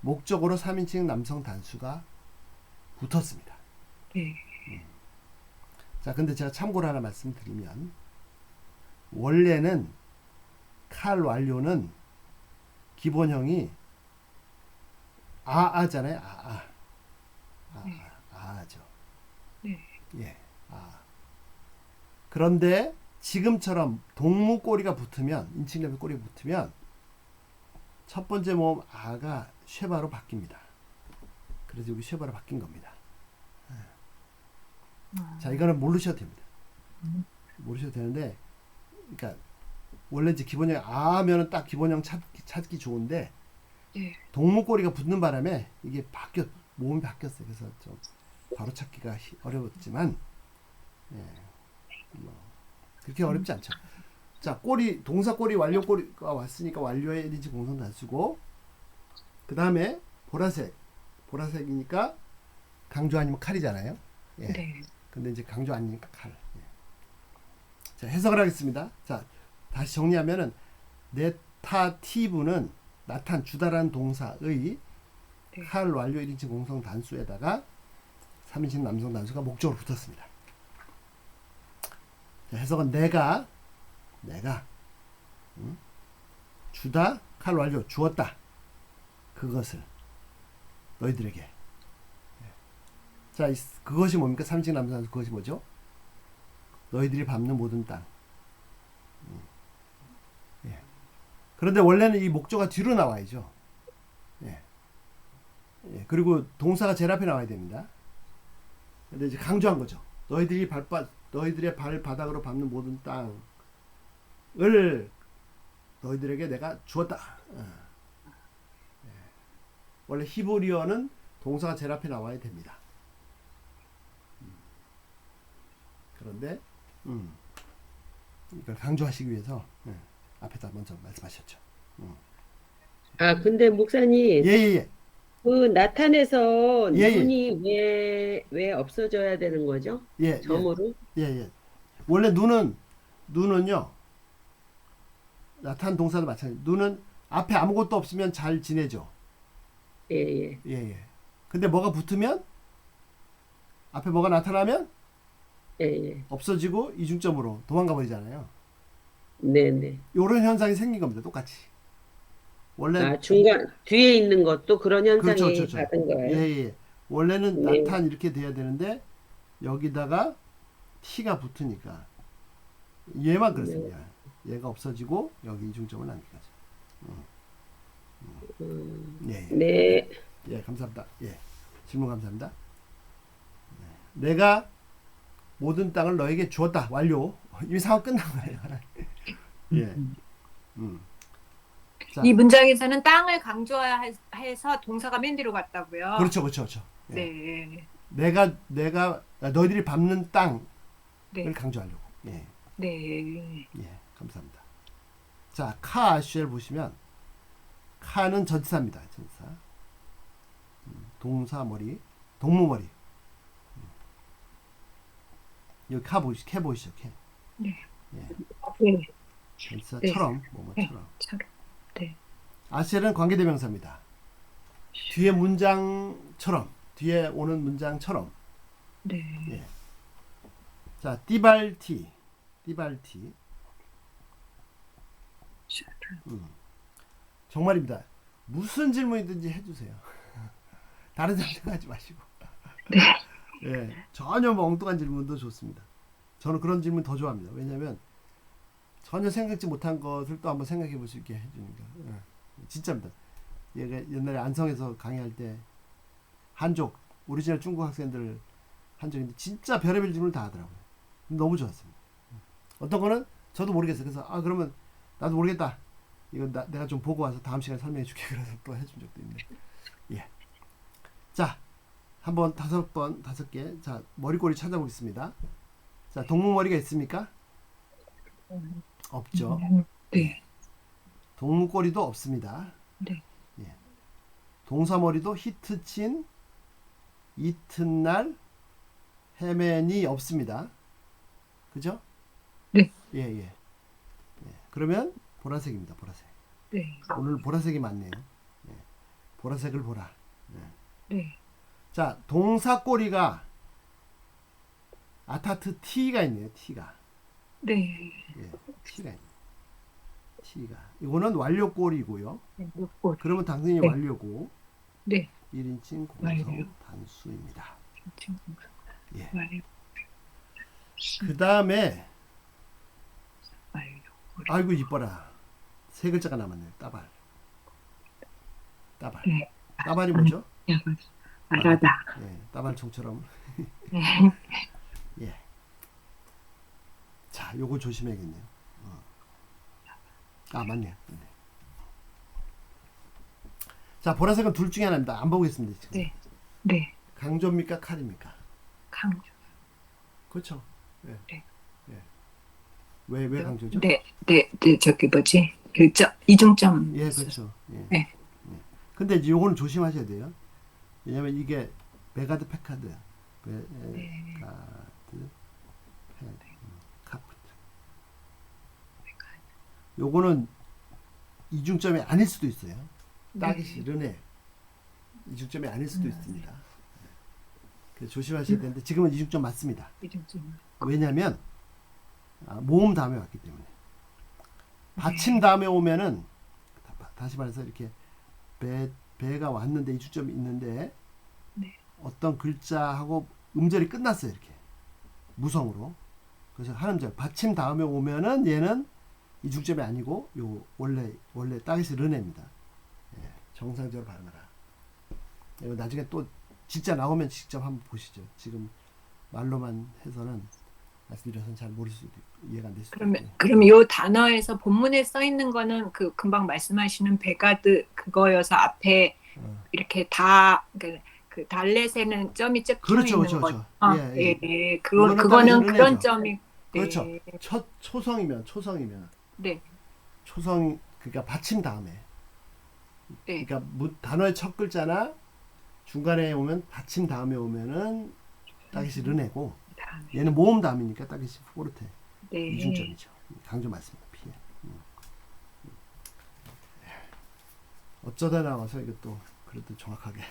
목적으로 3인칭 남성 단수가 붙었습니다. 네. 자, 근데 제가 참고로 하나 말씀드리면 원래는 칼 완료는 기본형이 아잖아요. 아죠. 네. 예. 그런데 지금처럼 동무 꼬리가 붙으면 인칭레벨 꼬리가 붙으면 첫 번째 모음 아가 쉐바로 바뀝니다. 그래서 여기 쉐바로 바뀐 겁니다. 자, 이거는 모르셔도 됩니다. 모르셔도 되는데, 그러니까 원래 이제 기본형 아면은 딱 기본형 찾기 좋은데 네. 동무 꼬리가 붙는 바람에 이게 모음이 바뀌었어요. 그래서 좀 바로 찾기가 어려웠지만, 뭐 그렇게 어렵지 않죠. 자, 동사 꼬리 완료 꼬리가 왔으니까 완료의 1인칭 공성 단수고, 그 다음에 보라색이니까 강조 아니면 칼이잖아요. 예. 네. 근데 이제 강조 아니니까 칼. 예. 자, 해석을 하겠습니다. 자, 다시 정리하면은 네타티브는 나탄 주다라는 동사의 칼 완료 1인칭 공성 단수에다가 3인칭 남성 단수가 목적으로 붙었습니다. 자, 해석은 내가 주다 칼 완료 주었다. 그것을 너희들에게. 자, 그것이 뭡니까? 3인칭 남성 단수 그것이 뭐죠? 너희들이 밟는 모든 땅. 예. 그런데 원래는 이 목조가 뒤로 나와야죠. 예. 그리고 동사가 제일 앞에 나와야 됩니다. 근데 이제 강조한 거죠. 너희들의 발바닥으로 밟는 모든 땅을 너희들에게 내가 주었다. 원래 히브리어는 동사가 제일 앞에 나와야 됩니다. 그런데 이걸 강조하시기 위해서 앞에다 먼저 말씀하셨죠. 근데 목사님, 예. 그 나탄에서 예, 예. 눈이 왜 없어져야 되는 거죠? 예, 예, 점으로? 예, 예. 원래 눈은요, 나타난 동사도 마찬가지. 눈은 앞에 아무것도 없으면 잘 지내죠. 예, 예. 예, 예. 근데 뭐가 붙으면, 앞에 뭐가 나타나면 예, 예. 없어지고 이중점으로 도망가 버리잖아요. 네, 네. 이런 현상이 생긴 겁니다. 똑같이. 원래 아, 중간 뒤에 있는 것도 그런 그렇죠, 현상이 그렇죠. 받은 예, 거예요. 예. 원래는 네. 나탄 이렇게 돼야 되는데 여기다가 t가 붙으니까 얘만 그렇습니다. 얘가 없어지고 여기 이중점을 남기까지. 예, 예. 네. 예, 감사합니다. 예, 질문 감사합니다. 내가 모든 땅을 너에게 주었다. 완료. 이미 상황 끝난 거예요. 예. 자, 이 문장에서는 땅을 강조해서 동사가 맨 뒤로 갔다고요. 그렇죠, 그렇죠, 그렇죠. 예. 네. 내가 너희들이 밟는 땅을 네. 강조하려고. 예, 네. 예, 감사합니다. 자, 카쉘 보시면 카는 전치사입니다. 전치사. 동사 머리, 동무 머리. 여기 캐 보이시죠? 캐. 네. 예, 네. 전치사처럼 뭐뭐처럼. 참. 네. 아쉘은 관계대명사입니다. 뒤에 문장처럼, 뒤에 오는 문장처럼. 네. 예. 자, 띠발티. 정말입니다. 무슨 질문이든지 해주세요. 다른 사람 생각하지 마시고. 네. 예, 전혀 뭐 엉뚱한 질문도 좋습니다. 저는 그런 질문 더 좋아합니다. 왜냐하면 전혀 생각지 못한 것을 또 한번 생각해 볼 수 있게 해주니까. 예, 진짜입니다. 얘가 옛날에 안성에서 강의할 때 한족 오리지널 중국 학생들 한족인데 진짜 별의별 질문을 다 하더라고요. 너무 좋았습니다. 어떤 거는 저도 모르겠어요. 그래서 그러면 나도 모르겠다. 이건 내가 좀 보고 와서 다음 시간에 설명해 줄게. 그래서 또 해준 적도 있는데. 예. 자, 한번 5개. 자, 머리꼬리 찾아보겠습니다. 자, 동무머리가 있습니까? 없죠. 네. 동무꼬리도 없습니다. 네. 예. 동사머리도 히트친, 이튿날, 헤맨이 없습니다. 그죠? 네. 예, 예. 예. 그러면 보라색입니다. 보라색. 네. 오늘 보라색이 많네요. 예. 보라색을 보라. 예. 네. 자, 동사 꼬리가 아타트 T가 있네요. T가. 네. 예. T가 있네요. T가. 이거는 완료 꼬리고요. 그러면 당연히 네. 완료고 네. 1인칭 공성 완료. 단수입니다. 지금 예. 완료. 그 다음에 완료. 아이고 이뻐라. 3글자가 남았네요. 따발. 네. 따발이 뭐죠? 알아다. 예, 따발총처럼. 네. 예. 자, 요거 조심해야겠네요. 맞네요. 네. 자, 보라색은 둘 중에 하나입니다. 안 보겠습니다. 지금. 네. 네. 강조입니까? 칼입니까? 강조. 그렇죠. 예. 네. 예. 왜 강조죠? 네. 네. 네. 저기 뭐지? 이중점. 예, 그렇죠. 예. 네. 예. 근데 이제 요거는 조심하셔야 돼요. 왜냐면 이게 베가드 페카드. 베가드 카프트. 요거는 이중점이 아닐 수도 있어요. 따기 싫으네. 이중점이 아닐 수도 있습니다. 그래서 조심하셔야 되는데 지금은 이중점 맞습니다. 이중점. 왜냐면 모음 다음에 왔기 때문에. 받침 다음에 오면은 다시 말해서 이렇게 배가 왔는데 이중점이 있는데 네. 어떤 글자하고 음절이 끝났어요. 이렇게 무성으로. 그래서 한 음절 받침 다음에 오면은 얘는 이중점이 아니고 요 원래 따기시 르네입니다. 예, 정상적으로 발음하라. 이거 나중에 또 진짜 나오면 직접 한번 보시죠. 지금 말로만 해서는 말씀드려서는 잘 모를 수도 있고 이해가 안 될 수도 있고. 그러면 요 단어에서 본문에 써 있는 거는 그 금방 말씀하시는 베가드 그거여서 앞에 이렇게 그 달렛에는 점이 쩍 그렇죠, 있는 그렇죠. 거. 예. 그거는 그런 르네죠. 점이. 그렇죠. 네. 초성이면 네. 초성 그러니까 받침 다음에 네. 그러니까 단어의 첫 글자나 중간에 오면 받침 다음에 오면은 따기시 르네고 다음에. 얘는 모음 다음이니까 따기시 포르테 네. 이중점이죠. 강조 맞습니다. 피해. 어쩌다 나와서 이것도 그래도 정확하게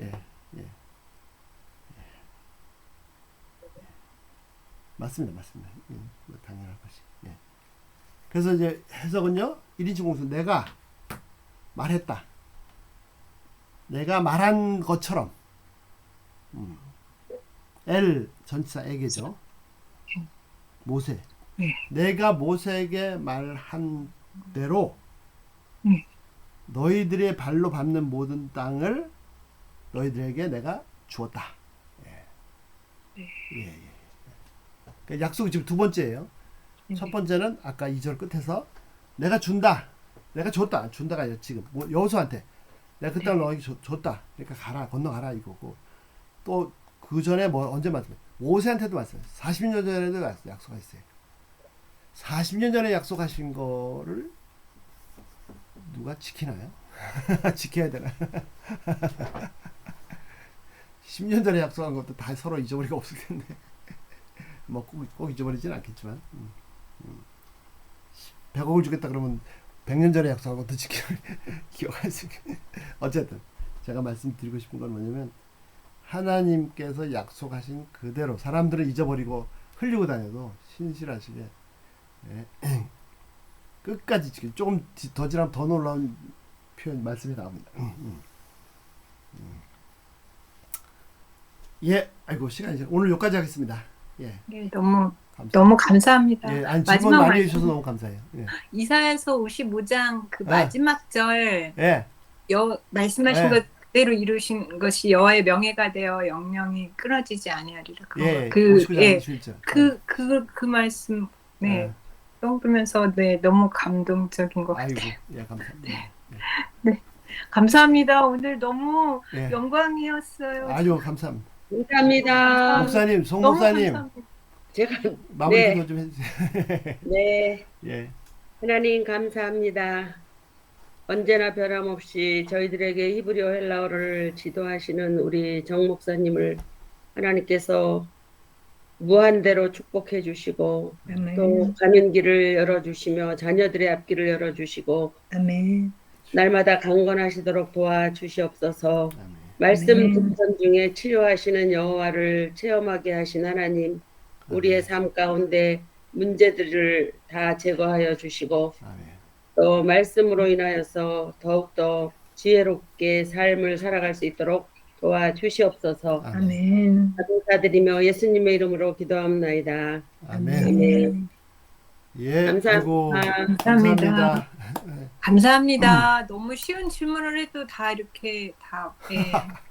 예, 예. 맞습니다. 예, 뭐 당연한 것이. 예. 그래서 이제 해석은요. 1인칭 공수 내가 말했다. 내가 말한 것처럼. 엘 전치사에게죠. 모세. 네. 내가 모세에게 말한 대로 네. 너희들의 발로 밟는 모든 땅을 너희들에게 내가 주었다. 예. 네. 예, 예. 그러니까 약속이 지금 두 번째예요. 네. 첫 번째는 아까 2절 끝에서 내가 준다. 내가 줬다. 준다가 아니라 지금 뭐 여호수아한테 내가 그 땅을 너에게 줬다. 그러니까 가라. 건너가라 이거고. 또 그 전에 뭐 언제 말씀해? 모세한테도 말씀해. 40년 전에도 약속하셨어요. 40년 전에 약속하신 거를 누가 지키나요? 지켜야 되나? 10년 전에 약속한 것도 다 서로 잊어버리고 없을 텐데. 뭐 꼭 잊어버리진 않겠지만 100억을 주겠다 그러면 100년 전에 약속한 것도 기억할 수 있게. 어쨌든 제가 말씀드리고 싶은 건 뭐냐면 하나님께서 약속하신 그대로 사람들을 잊어버리고 흘리고 다녀도 신실하시게 예. 끝까지 지금 조금 더 지나면 더 놀라운 표현 말씀이 나옵니다. 예, 아이고 시간이 오늘 여기까지 하겠습니다. 예, 네, 너무 감사합니다. 감사합니다. 예, 아니 질문 마지막 많이 해주셔서 너무 감사해요. 예, 이사야서 55장 그 네. 마지막 절 예, 말씀하신 네. 것 그대로 이루신 것이 여호와의 명예가 되어 영영이 끊어지지 아니하리라. 예, 그 59장 예, 21절. 그 말씀 네. 떠오르면서 네, 너무 감동적인 것 아이고, 같아요. 예, 감사합니다. 네. 감사합니다. 오늘 너무 예. 영광이었어요. 아유, 감사합니다. 감사합니다. 목사님, 송 너무 목사님 감사합니다. 제가 마무리 네. 기도 좀 해주세요. 네. 예, 하나님 감사합니다. 언제나 변함없이 저희들에게 히브리어 헬라어를 지도하시는 우리 정 목사님을 하나님께서 무한대로 축복해 주시고 아멘. 또 가는 길을 열어주시며 자녀들의 앞길을 열어주시고 아멘. 날마다 강건하시도록 도와주시옵소서. 아멘. 말씀 아멘. 듣던 중에 치료하시는 여호와를 체험하게 하신 하나님, 우리의 삶 가운데 문제들을 다 제거하여 주시고 아멘. 또 말씀으로 인하여서 더욱더 지혜롭게 삶을 살아갈 수 있도록 도와주시옵소서. 아멘. 아멘. 감사드리며 예수님의 이름으로 기도합나이다. 아멘. 아멘. 예, 감사합니다. 아이고, 감사합니다. 감사합니다. 감사합니다. 너무 쉬운 질문을 해도 다 이렇게 다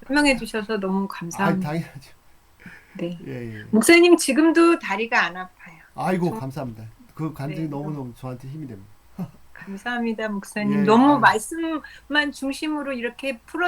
설명해 주셔서 너무 아, 감사합니다. 당연하죠. 네. 예, 예. 목사님 지금도 다리가 안 아파요. 아이고, 좀- 감사합니다. 그 간증이 네, 너무너무 저한테 힘이 됩니다. 감사합니다, 목사님. 예, 너무 아유. 말씀만 중심으로 이렇게 풀어